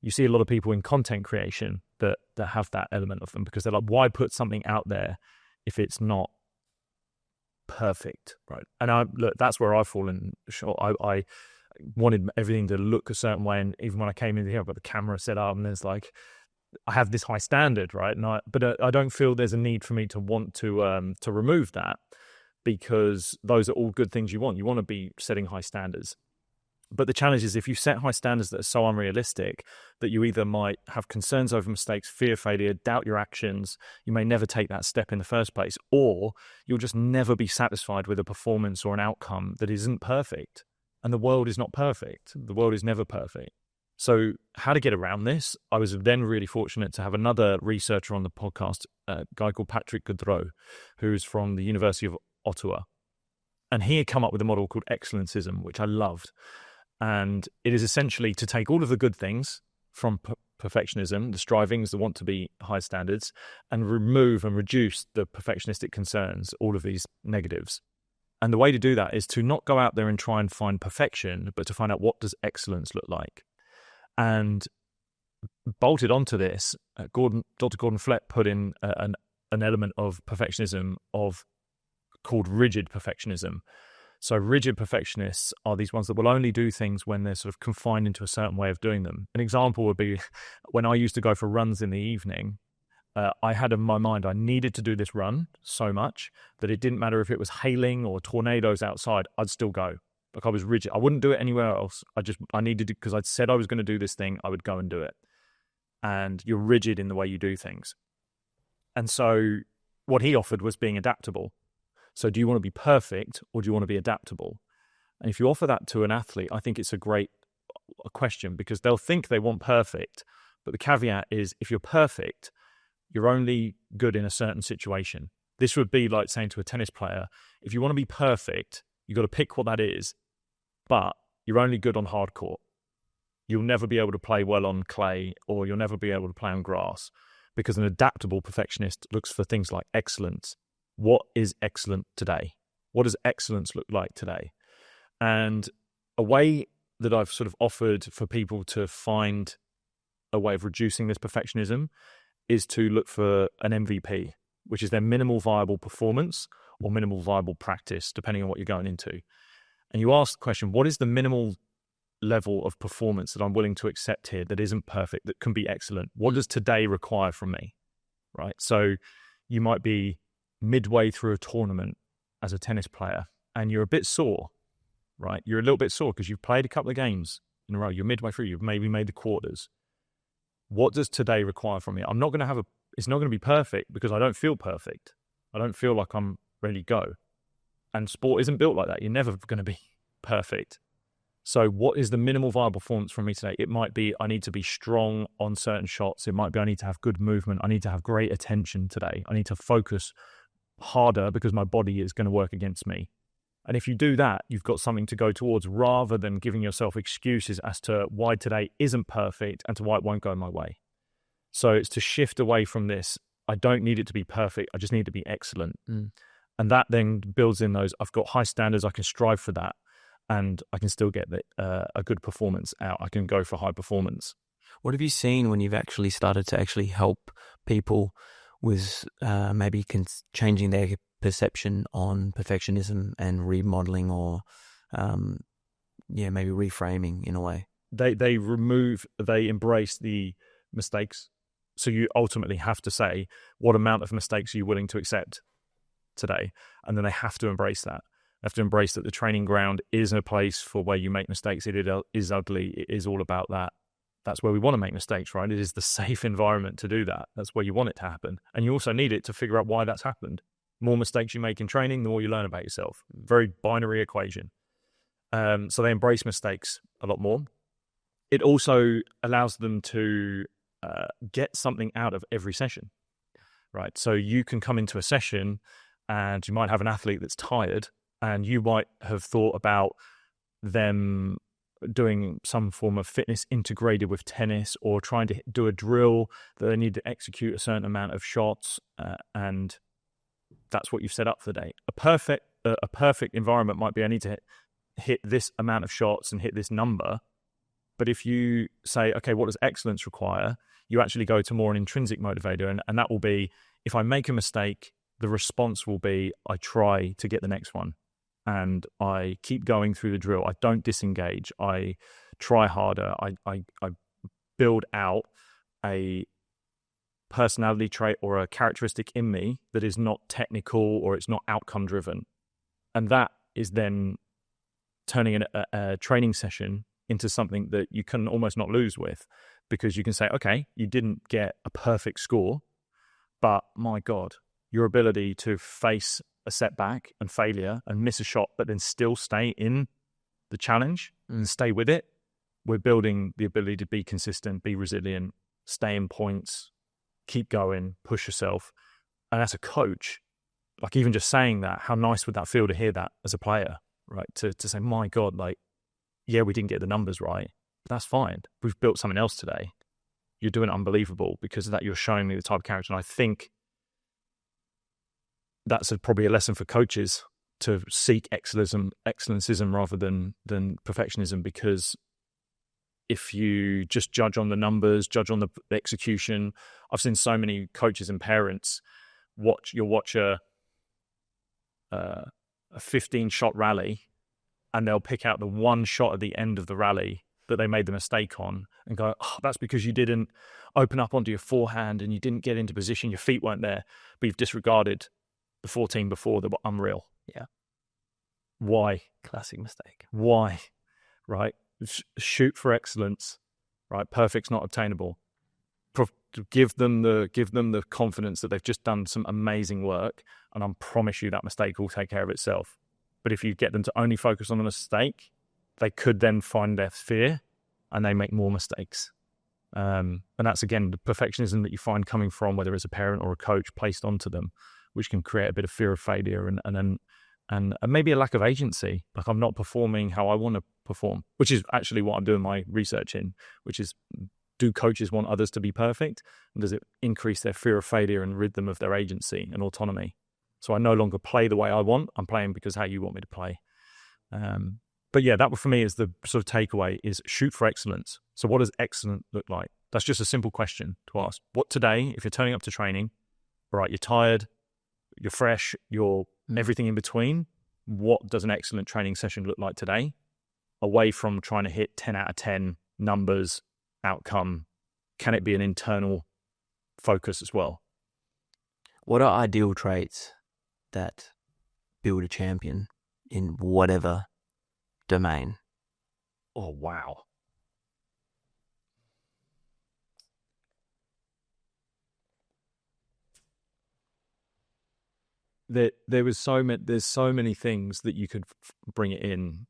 [SPEAKER 3] You see a lot of people in content creation that have that element of them, because they're like, why put something out there if it's not perfect, right? And look, that's where I've fallen short. I wanted everything to look a certain way, and even when I came in here, I've got the camera set up, and there's like, I have this high standard, right? But I don't feel there's a need for me to want to remove that, because those are all good things you want. You want to be setting high standards. But the challenge is if you set high standards that are so unrealistic that you either might have concerns over mistakes, fear failure, doubt your actions, you may never take that step in the first place, or you'll just never be satisfied with a performance or an outcome that isn't perfect. And the world is not perfect. The world is never perfect. So how to get around this? I was then really fortunate to have another researcher on the podcast, a guy called Patrick Gaudreau, who's from the University of Ottawa. And he had come up with a model called excellencism, which I loved. And it is essentially to take all of the good things from perfectionism, the strivings, the want to be high standards, and remove and reduce the perfectionistic concerns, all of these negatives. And the way to do that is to not go out there and try and find perfection, but to find out what does excellence look like. And bolted onto this, Dr. Gordon Flett put in an element of perfectionism called rigid perfectionism. So rigid perfectionists are these ones that will only do things when they're sort of confined into a certain way of doing them. An example would be when I used to go for runs in the evening, I had in my mind I needed to do this run so much that it didn't matter if it was hailing or tornadoes outside, I'd still go. Like I was rigid. I wouldn't do it anywhere else. I needed to, because I'd said I was going to do this thing, I would go and do it. And you're rigid in the way you do things. And so what he offered was being adaptable. So do you want to be perfect or do you want to be adaptable? And if you offer that to an athlete, I think it's a great question, because they'll think they want perfect. But the caveat is if you're perfect, you're only good in a certain situation. This would be like saying to a tennis player, if you want to be perfect, you've got to pick what that is, but you're only good on hard court. You'll never be able to play well on clay, or you'll never be able to play on grass, because an adaptable perfectionist looks for things like excellence. What is excellent today? What does excellence look like today? And a way that I've sort of offered for people to find a way of reducing this perfectionism is to look for an MVP, which is their minimal viable performance or minimal viable practice, depending on what you're going into. And you ask the question, what is the minimal level of performance that I'm willing to accept here that isn't perfect, that can be excellent? What does today require from me, right? So you might be midway through a tournament as a tennis player and you're a bit sore, right? You're a little bit sore because you've played a couple of games in a row. You're midway through. You've maybe made the quarters. What does today require from me? I'm not going to it's not going to be perfect because I don't feel perfect. I don't feel like I'm ready to go. And sport isn't built like that. You're never going to be perfect. So what is the minimal viable performance from me today? It might be I need to be strong on certain shots. It might be I need to have good movement. I need to have great attention today. I need to focus harder because my body is going to work against me. And if you do that, you've got something to go towards, rather than giving yourself excuses as to why today isn't perfect and to why it won't go my way. So it's to shift away from this. I don't need it to be perfect. I just need to be excellent. And that then builds in those, I've got high standards. I can strive for that. And I can still get a good performance out. I can go for high performance.
[SPEAKER 2] What have you seen when you've actually started to actually help people with maybe changing their perception on perfectionism and remodeling, or maybe reframing in a way?
[SPEAKER 3] They embrace the mistakes. So you ultimately have to say, what amount of mistakes are you willing to accept today? And then they have to embrace that. have to embrace that the training ground is a place for where you make mistakes. It is ugly. It is all about that. That's where we want to make mistakes, right? It is the safe environment to do that. That's where you want it to happen. And you also need it to figure out why that's happened. More mistakes you make in training, the more you learn about yourself. Very binary equation. So they embrace mistakes a lot more. It also allows them to get something out of every session, right? So you can come into a session and you might have an athlete that's tired, and you might have thought about them doing some form of fitness integrated with tennis, or trying to do a drill that they need to execute a certain amount of shots, and that's what you've set up for the day. A perfect environment might be, I need to hit this amount of shots and hit this number. But if you say, okay, what does excellence require? You actually go to more an intrinsic motivator, and that will be, if I make a mistake, the response will be, I try to get the next one. And I keep going through the drill. I don't disengage. I try harder. I build out a personality trait or a characteristic in me that is not technical, or it's not outcome driven. And that is then turning a training session into something that you can almost not lose with, because you can say, okay, you didn't get a perfect score, but my God, your ability to face a setback and failure and miss a shot, but then still stay in the challenge and stay with it. We're building the ability to be consistent, be resilient, stay in points, keep going, push yourself. And as a coach, like, even just saying that, how nice would that feel to hear that as a player, right? To say, my God, like, yeah, we didn't get the numbers right, but that's fine. We've built something else today. You're doing it unbelievable. Because of that, you're showing me the type of character. And I think that's probably a lesson for coaches, to seek excellencism rather than perfectionism. Because if you just judge on the numbers, judge on the execution, I've seen so many coaches and parents watch a 15-shot rally, and they'll pick out the one shot at the end of the rally that they made the mistake on and go, oh, that's because you didn't open up onto your forehand and you didn't get into position, your feet weren't there, but you've disregarded the 14 before that were unreal.
[SPEAKER 2] Yeah.
[SPEAKER 3] Why?
[SPEAKER 2] Classic mistake.
[SPEAKER 3] Why? Right? Shoot for excellence. Right? Perfect's not obtainable. Give them the confidence that they've just done some amazing work, and I promise you that mistake will take care of itself. But if you get them to only focus on the mistake, they could then find their fear and they make more mistakes. And that's, again, the perfectionism that you find coming from, whether it's a parent or a coach, placed onto them, which can create a bit of fear of failure and maybe a lack of agency. Like, I'm not performing how I want to perform, which is actually what I'm doing my research in, which is, do coaches want others to be perfect? And does it increase their fear of failure and rid them of their agency and autonomy? So I no longer play the way I want. I'm playing because how you want me to play. But yeah, that for me is the sort of takeaway, is shoot for excellence. So what does excellent look like? That's just a simple question to ask. What today, if you're turning up to training, all right, you're tired, you're fresh, you're everything in between, what does an excellent training session look like today? Away from trying to hit 10 out of 10 numbers, outcome, can it be an internal focus as well?
[SPEAKER 2] What are ideal traits that build a champion in whatever domain?
[SPEAKER 3] Oh, wow. There's so many things that you could bring it in,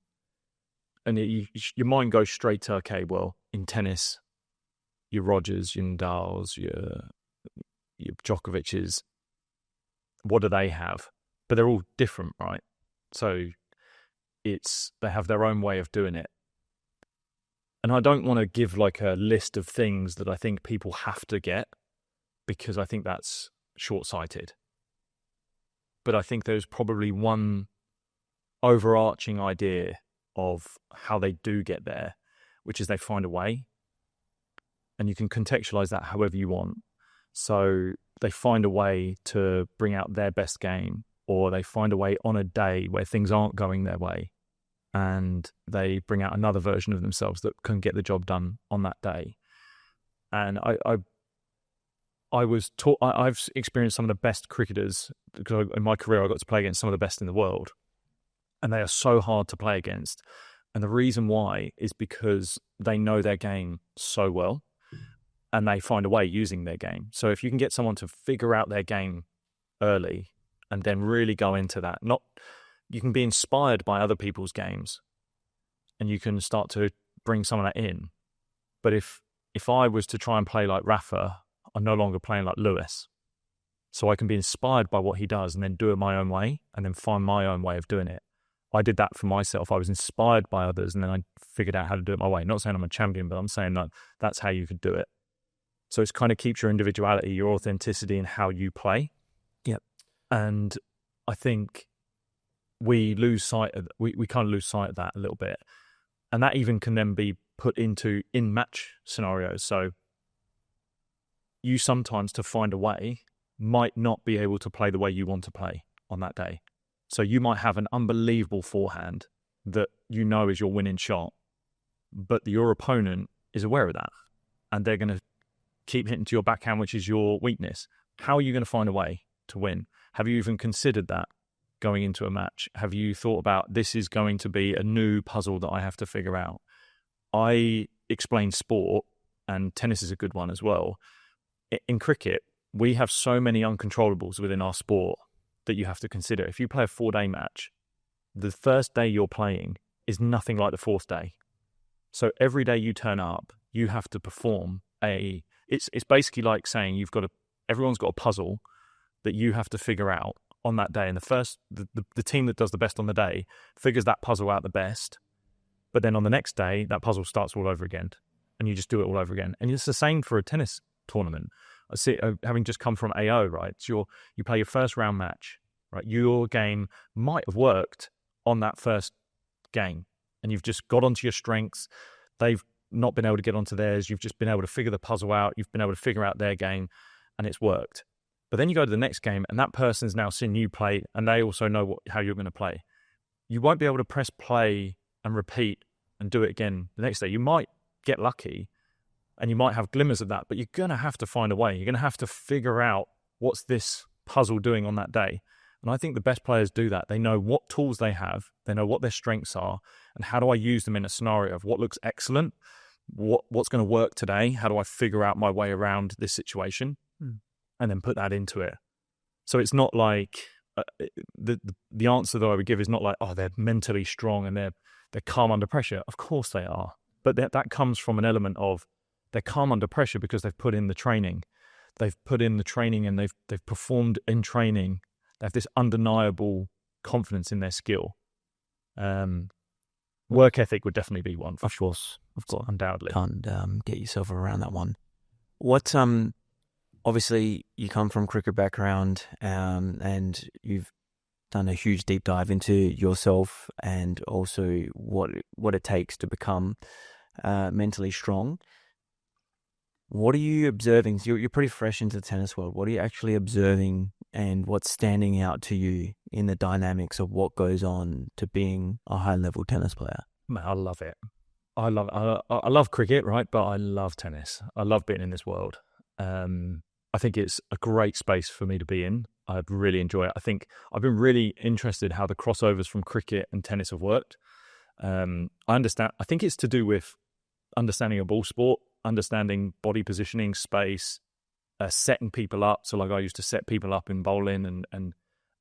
[SPEAKER 3] and your mind goes straight to, okay, well, in tennis, your Rogers, your Nadals, your Djokovic's, what do they have? But they're all different, right? So they have their own way of doing it. And I don't want to give like a list of things that I think people have to get, because I think that's short-sighted. But I think there's probably one overarching idea of how they do get there, which is they find a way. And you can contextualize that however you want. So they find a way to bring out their best game, or they find a way on a day where things aren't going their way, and they bring out another version of themselves that can get the job done on that day. And I've experienced some of the best cricketers, because in my career I got to play against some of the best in the world. and they are so hard to play against. And the reason why is because they know their game so well, and they find a way using their game. So if you can get someone to figure out their game early and then really go into that, you can be inspired by other people's games and you can start to bring some of that in. But if I was to try and play like Rafa, I'm no longer playing like Lewis. So I can be inspired by what he does and then do it my own way and then find my own way of doing it. I did that for myself. I was inspired by others and then I figured out how to do it my way. Not saying I'm a champion, but I'm saying that that's how you could do it. So it's kind of keeps your individuality, your authenticity in how you play.
[SPEAKER 2] Yep.
[SPEAKER 3] And I think we lose sight of, we kind of lose sight of that a little bit. And that even can then be put into in-match scenarios. So you sometimes, to find a way, might not be able to play the way you want to play on that day. So you might have an unbelievable forehand that you know is your winning shot, but your opponent is aware of that. And they're going to keep hitting to your backhand, which is your weakness. How are you going to find a way to win? Have you even considered that going into a match? Have you thought about, this is going to be a new puzzle that I have to figure out? I explain sport, and tennis is a good one as well. In cricket, we have so many uncontrollables within our sport that you have to consider. If you play a 4-day match, the first day you're playing is nothing like the fourth day. So every day you turn up, you have to perform it's basically like saying everyone's got a puzzle that you have to figure out on that day. And the team that does the best on the day figures that puzzle out the best. But then on the next day, that puzzle starts all over again and you just do it all over again. And it's the same for a tennis tournament. I see, having just come from AO, right? So you play your first round match, right? Your game might have worked on that first game and you've just got onto your strengths. They've not been able to get onto theirs. You've just been able to figure the puzzle out. You've been able to figure out their game and it's worked. But then you go to the next game and that person's now seen you play and they also know how you're going to play. You won't be able to press play and repeat and do it again the next day. You might get lucky and you might have glimmers of that, but you're going to have to find a way. You're going to have to figure out what's this puzzle doing on that day. And I think the best players do that. They know what tools they have. They know what their strengths are and how do I use them in a scenario of what looks excellent, what's going to work today, how do I figure out my way around this situation and then put that into it. So it's not like the answer that I would give is not like, oh, they're mentally strong and they're calm under pressure. Of course they are. But that comes from an element of they're calm under pressure because they've put in the training. They've put in the training and they've performed in training. They have this undeniable confidence in their skill. Work ethic would definitely be one.
[SPEAKER 2] Of course.
[SPEAKER 3] Undoubtedly.
[SPEAKER 2] Can't get yourself around that one. What, obviously you come from cricket background, and you've done a huge deep dive into yourself and also what it takes to become mentally strong. What are you observing? So you're pretty fresh into the tennis world. What are you actually observing and what's standing out to you in the dynamics of what goes on to being a high-level tennis player?
[SPEAKER 3] Man, I love it. I love cricket, right? But I love tennis. I love being in this world. I think it's a great space for me to be in. I really enjoy it. I think I've been really interested how the crossovers from cricket and tennis have worked. I understand. I think it's to do with understanding a ball sport, understanding body positioning, space, setting people up. So like I used to set people up in bowling and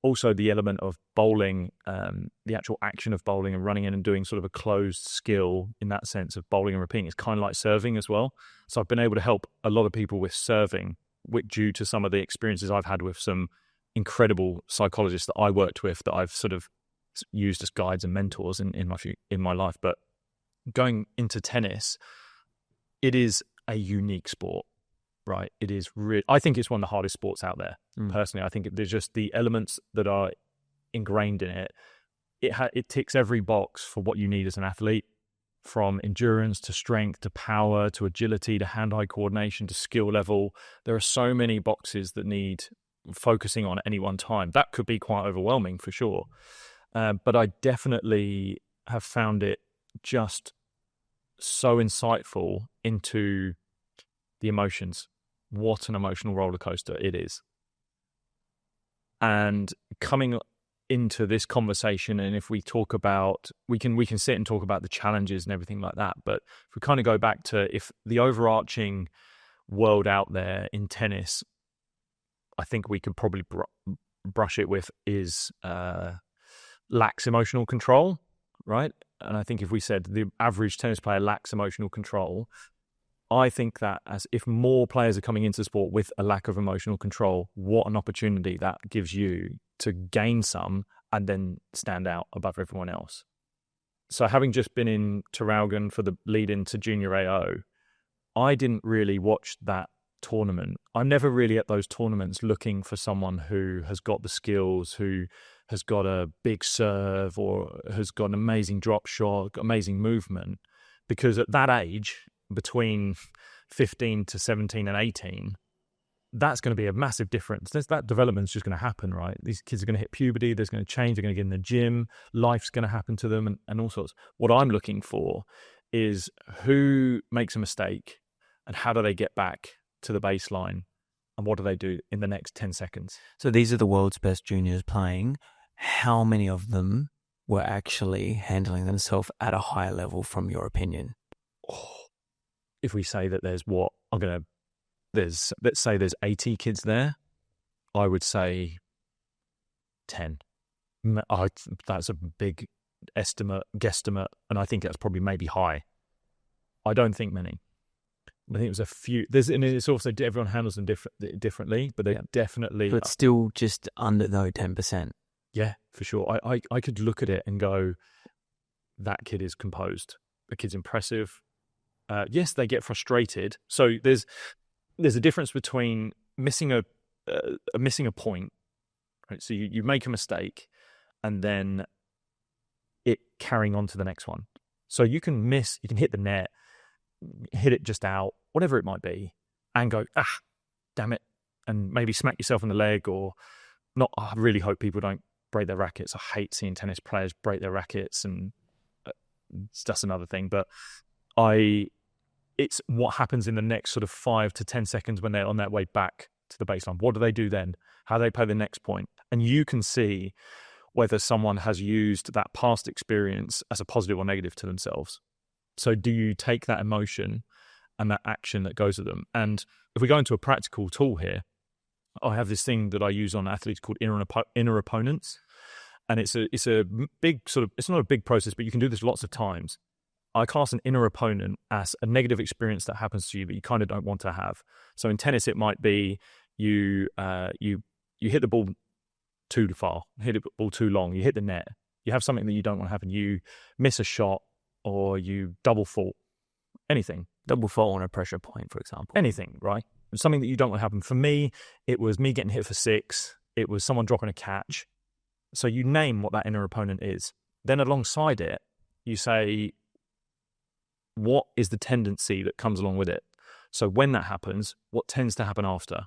[SPEAKER 3] also the element of bowling, the actual action of bowling and running in and doing sort of a closed skill in that sense of bowling and repeating. It's kind of like serving as well. So I've been able to help a lot of people with serving, which due to some of the experiences I've had with some incredible psychologists that I worked with that I've sort of used as guides and mentors in my life. But going into tennis, it is a unique sport, right? It is really, I think it's one of the hardest sports out there. Personally, I think there's just the elements that are ingrained in it. It ticks every box for what you need as an athlete, from endurance to strength to power to agility to hand-eye coordination to skill level. There are so many boxes that need focusing on at any one time. That could be quite overwhelming for sure. But I definitely have found it just so insightful into the emotions. What an emotional roller coaster it is. And coming into this conversation, and if we talk about, we can sit and talk about the challenges and everything like that, but if we kind of go back to, if the overarching world out there in tennis, I think we could probably brush it with is lacks emotional control, right? And I think if we said the average tennis player lacks emotional control, I think that as if more players are coming into sport with a lack of emotional control, what an opportunity that gives you to gain some and then stand out above everyone else. So having just been in Traralgon for the lead into Junior AO, I didn't really watch that tournament. I'm never really at those tournaments looking for someone who has got the skills, who has got a big serve or has got an amazing drop shot, got amazing movement, because at that age, between 15 to 17 and 18, that's going to be a massive difference. That development's just going to happen, right? These kids are going to hit puberty, there's going to change, they're going to get in the gym, life's going to happen to them and all sorts. What I'm looking for is who makes a mistake and how do they get back to the baseline and what do they do in the next 10 seconds.
[SPEAKER 2] So these are the world's best juniors playing. How many of them were actually handling themselves at a higher level from your opinion?
[SPEAKER 3] If we say that let's say there's 80 kids there, I would say 10. That's a big guesstimate, and I think that's probably maybe high. I don't think many. I think it was a few. And it's also everyone handles them differently, but they definitely.
[SPEAKER 2] But still just under though 10%.
[SPEAKER 3] Yeah, for sure. I could look at it and go, that kid is composed. The kid's impressive. Yes, they get frustrated. So there's a difference between missing a point, right? So you make a mistake, and then it carrying on to the next one. So you can hit the net, hit it just out, whatever it might be, and go, damn it, and maybe smack yourself in the leg or not. I really hope people don't break their rackets. I hate seeing tennis players break their rackets, and that's another thing. But it's what happens in the next sort of 5 to 10 seconds when they're on their way back to the baseline. What do they do then? How do they play the next point? And you can see whether someone has used that past experience as a positive or negative to themselves. So do you take that emotion and that action that goes with them? And if we go into a practical tool here, I have this thing that I use on athletes called inner opponents. And it's a big sort of, it's not a big process, but you can do this lots of times. I class an inner opponent as a negative experience that happens to you that you kind of don't want to have. So in tennis, it might be you hit the ball too far, hit the ball too long, you hit the net, you have something that you don't want to happen, you miss a shot or you double fault, anything.
[SPEAKER 2] Double fault on a pressure point, for example.
[SPEAKER 3] Anything, right? Something that you don't want to happen. For me, it was me getting hit for 6. It was someone dropping a catch. So you name what that inner opponent is. Then alongside it, you say, what is the tendency that comes along with it? So when that happens, what tends to happen after?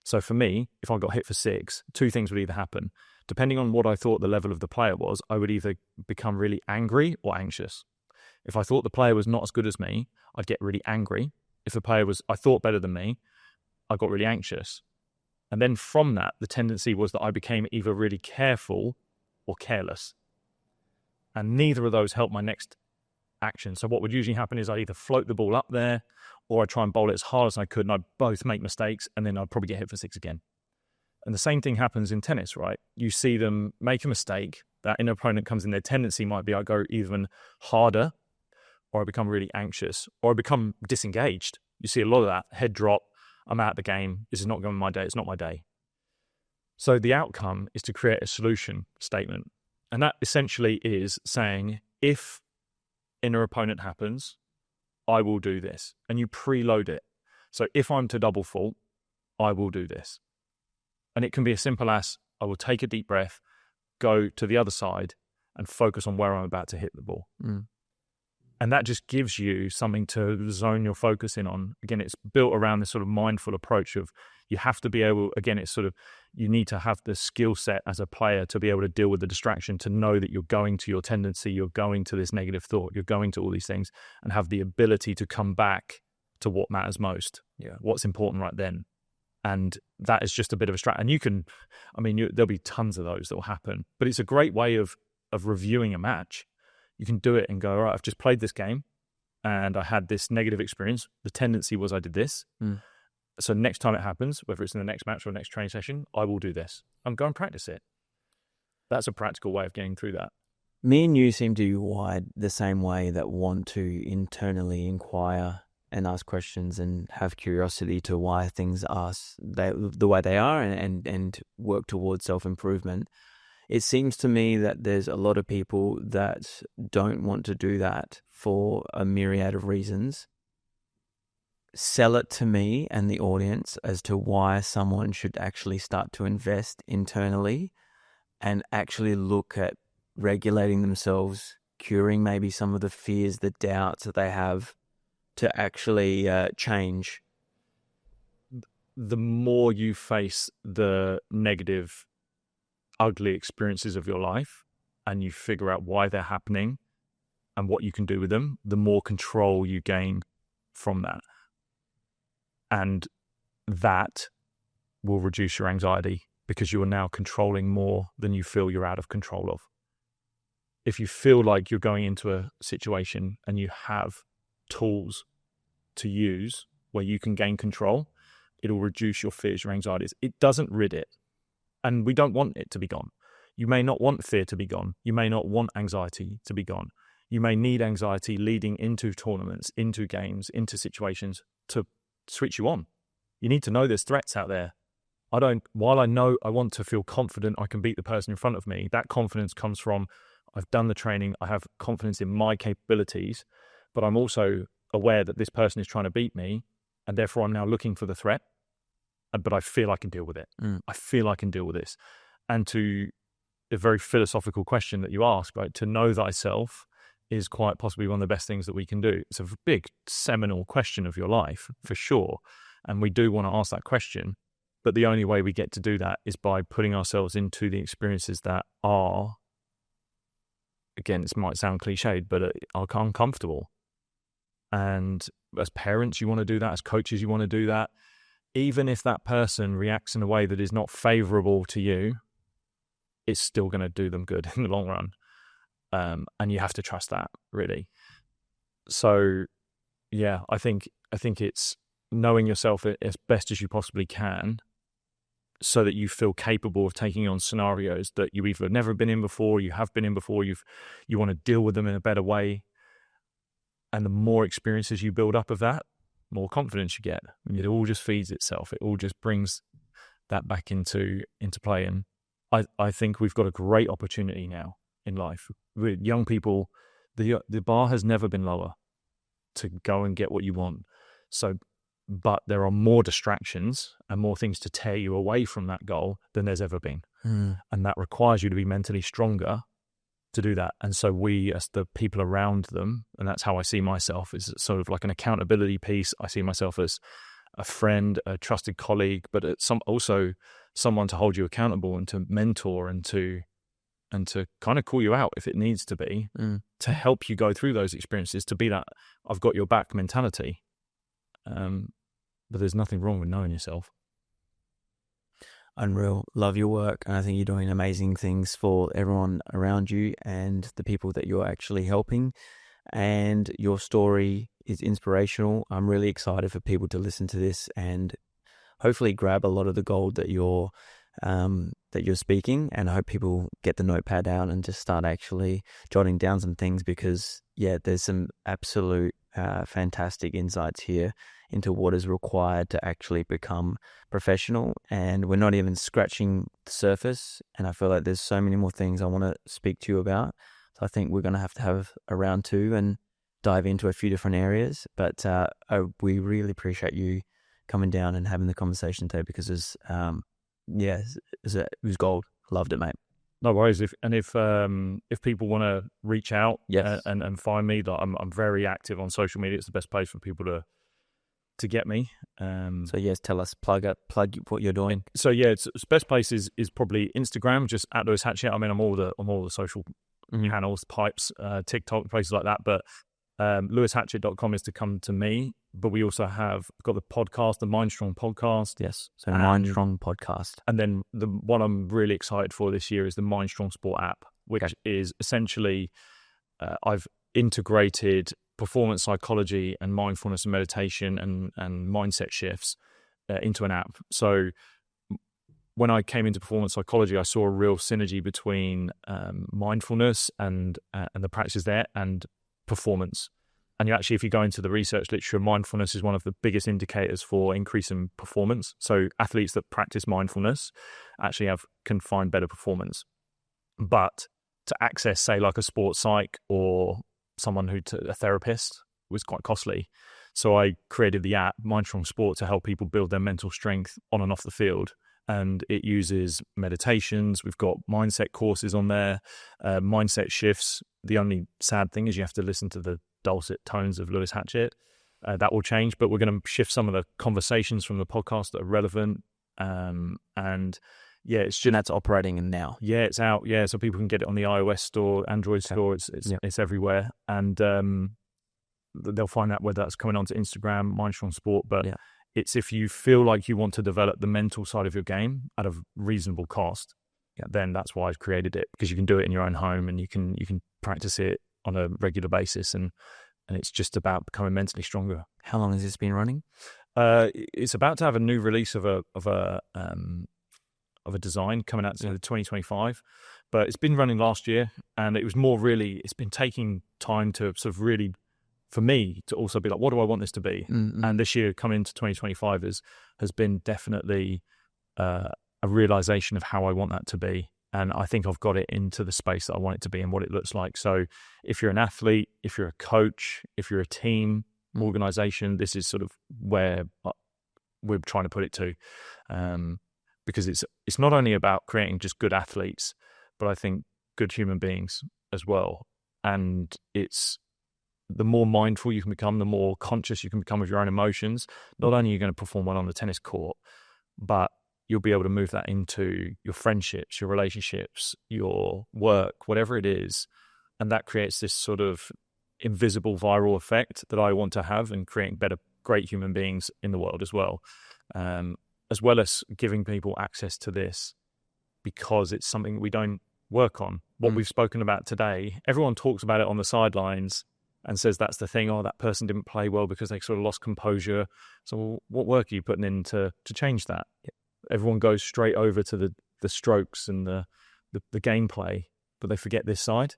[SPEAKER 3] So for me, if I got hit for 6, 2 things would either happen. Depending on what I thought the level of the player was, I would either become really angry or anxious. If I thought the player was not as good as me, I'd get really angry. If the player I thought better than me, I got really anxious. And then from that, the tendency was that I became either really careful or careless. And neither of those helped my next action. So what would usually happen is I either float the ball up there or I try and bowl it as hard as I could, and I'd both make mistakes, and then I'd probably get hit for 6 again. And the same thing happens in tennis, right? You see them make a mistake, that inner opponent comes in, their tendency might be I go even harder, or I become really anxious, or I become disengaged. You see a lot of that, head drop, I'm out of the game, this is not going my day, it's not my day. So the outcome is to create a solution statement. And that essentially is saying, if inner opponent happens, I will do this. And you preload it. So if I'm to double fault, I will do this. And it can be as simple as I will take a deep breath, go to the other side and focus on where I'm about to hit the ball. And that just gives you something to zone your focus in on. Again, it's built around this sort of mindful approach of you have to be able, again, it's sort of, you need to have the skill set as a player to be able to deal with the distraction, to know that you're going to your tendency, you're going to this negative thought, you're going to all these things, and have the ability to come back to what matters most.
[SPEAKER 2] Yeah.
[SPEAKER 3] What's important right then. And that is just a bit of a strat. And there'll be tons of those that will happen. But it's a great way of reviewing a match. You can do it and go, all right, I've just played this game and I had this negative experience. The tendency was I did this. So next time it happens, whether it's in the next match or next training session, I will do this. I'm going to practice it. That's a practical way of getting through that.
[SPEAKER 2] Me and you seem to be wired the same way, that want to internally inquire and ask questions and have curiosity to why things are the way they are, and work towards self-improvement. It seems to me that there's a lot of people that don't want to do that for a myriad of reasons. Sell it to me and the audience as to why someone should actually start to invest internally and actually look at regulating themselves, curing maybe some of the fears, the doubts that they have, to actually change.
[SPEAKER 3] The more you face the negative, ugly experiences of your life and you figure out why they're happening and what you can do with them, the more control you gain from that. And that will reduce your anxiety because you are now controlling more than you feel you're out of control of. If you feel like you're going into a situation and you have tools to use where you can gain control, it'll reduce your fears, your anxieties. It doesn't rid it. And we don't want it to be gone. You may not want fear to be gone. You may not want anxiety to be gone. You may need anxiety leading into tournaments, into games, into situations to switch you on. You need to know there's threats out there. While I know I want to feel confident I can beat the person in front of me, that confidence comes from I've done the training, I have confidence in my capabilities, but I'm also aware that this person is trying to beat me, and therefore I'm now looking for the threat, but I feel I can deal with it. I feel I can deal with this. And to a very philosophical question that you ask, right, to know thyself is quite possibly one of the best things that we can do. It's a big seminal question of your life, for sure. And we do want to ask that question, but the only way we get to do that is by putting ourselves into the experiences that are, again, this might sound cliched, but are uncomfortable. And as parents, you want to do that. As coaches, you want to do that. Even if that person reacts in a way that is not favorable to you, it's still going to do them good in the long run. And you have to trust that, really. So, yeah, I think it's knowing yourself as best as you possibly can so that you feel capable of taking on scenarios that you either have never been in before, you have been in before, you want to deal with them in a better way. And the more experiences you build up of that, more confidence you get. And it all just feeds itself. It all just brings that back into play. And I think we've got a great opportunity now in life. With young people, the bar has never been lower to go and get what you want. But there are more distractions and more things to tear you away from that goal than there's ever been. And that requires you to be mentally stronger to do that. And so we, as the people around them, and that's how I see myself, is sort of like an accountability piece. I see myself as a friend, a trusted colleague, but also someone to hold you accountable and to mentor and to kind of call you out if it needs to be, to help you go through those experiences, to be that I've got your back mentality. But there's nothing wrong with knowing yourself.
[SPEAKER 2] Unreal. Love your work. And I think you're doing amazing things for everyone around you and the people that you're actually helping. And your story is inspirational. I'm really excited for people to listen to this and hopefully grab a lot of the gold that you're speaking. And I hope people get the notepad out and just start actually jotting down some things, because there's some absolute fantastic insights here into what is required to actually become professional. And we're not even scratching the surface. And I feel like there's so many more things I want to speak to you about. So I think we're going to have a round 2 and dive into a few different areas. But we really appreciate you coming down and having the conversation today, because it was gold. Loved it, mate.
[SPEAKER 3] No worries. If people want to reach out,
[SPEAKER 2] yes,
[SPEAKER 3] and find me, I'm very active on social media. It's the best place for people to get me.
[SPEAKER 2] So yes, tell us, plug what you're doing.
[SPEAKER 3] So it's best place is probably Instagram, just at Lewis Hatchett. I mean, I'm all the social channels, Pipes, TikTok, places like that. But LewisHatchett.com is to come to me, but we also have got the podcast, the Mindstrong podcast.
[SPEAKER 2] Yes. So Mindstrong podcast.
[SPEAKER 3] And then the one I'm really excited for this year is the Mindstrong Sport app, which is essentially, I've integrated performance psychology and mindfulness and meditation and mindset shifts into an app. So when I came into performance psychology, I saw a real synergy between mindfulness and the practices there and performance. And you actually, if you go into the research literature, mindfulness is one of the biggest indicators for increasing performance. So athletes that practice mindfulness actually can find better performance. But to access, say, like a sports psych or someone a therapist was quite costly. So I created the app Mindstrong Sport to help people build their mental strength on and off the field. And it uses meditations. We've got mindset courses on there, mindset shifts. The only sad thing is you have to listen to the dulcet tones of Lewis Hatchett. That will change, but we're going to shift some of the conversations from the podcast that are relevant. And yeah, it's just,
[SPEAKER 2] and that's operating now.
[SPEAKER 3] Yeah, it's out. Yeah, so people can get it on the iOS store, Android store. It's everywhere, and they'll find out whether that's coming onto Instagram, Mindstrong Sport. But it's if you feel like you want to develop the mental side of your game at a reasonable cost, then that's why I've created it, because you can do it in your own home and you can practice it on a regular basis, and it's just about becoming mentally stronger.
[SPEAKER 2] How long has this been running?
[SPEAKER 3] It's about to have a new release of a design coming out to 2025, but it's been running last year, and it was it's been taking time to sort of really, for me, to also be like, what do I want this to be?
[SPEAKER 2] Mm-hmm.
[SPEAKER 3] And this year coming into 2025 has been definitely a realization of how I want that to be. And I think I've got it into the space that I want it to be and what it looks like. So if you're an athlete, if you're a coach, if you're a team, organization, this is sort of where we're trying to put it to. Because it's not only about creating just good athletes, but I think good human beings as well. And it's the more mindful you can become, the more conscious you can become of your own emotions. Not only are you going to perform well on the tennis court, but you'll be able to move that into your friendships, your relationships, your work, whatever it is. And that creates this sort of invisible viral effect that I want to have in creating great human beings in the world as well. As well as giving people access to this, because it's something we don't work on. What we've spoken about today, everyone talks about it on the sidelines and says that's the thing, that person didn't play well because they sort of lost composure. So what work are you putting in to change that? Everyone goes straight over to the strokes and the gameplay, but they forget this side.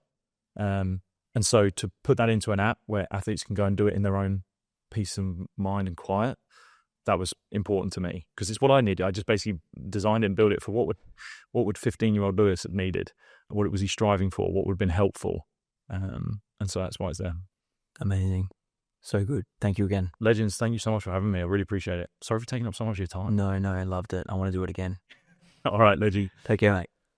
[SPEAKER 3] And so to put that into an app where athletes can go and do it in their own peace of mind and quiet, that was important to me, because it's what I needed. I just basically designed it and built it for what would 15-year-old Lewis have needed, what was he striving for, what would have been helpful, and so that's why it's there.
[SPEAKER 2] Amazing, so good. Thank you again,
[SPEAKER 3] legends. Thank you so much for having me. I really appreciate it. Sorry for taking up so much of your time.
[SPEAKER 2] No, I loved it. I want to do it again.
[SPEAKER 3] All right, Leggy.
[SPEAKER 2] Take care, mate.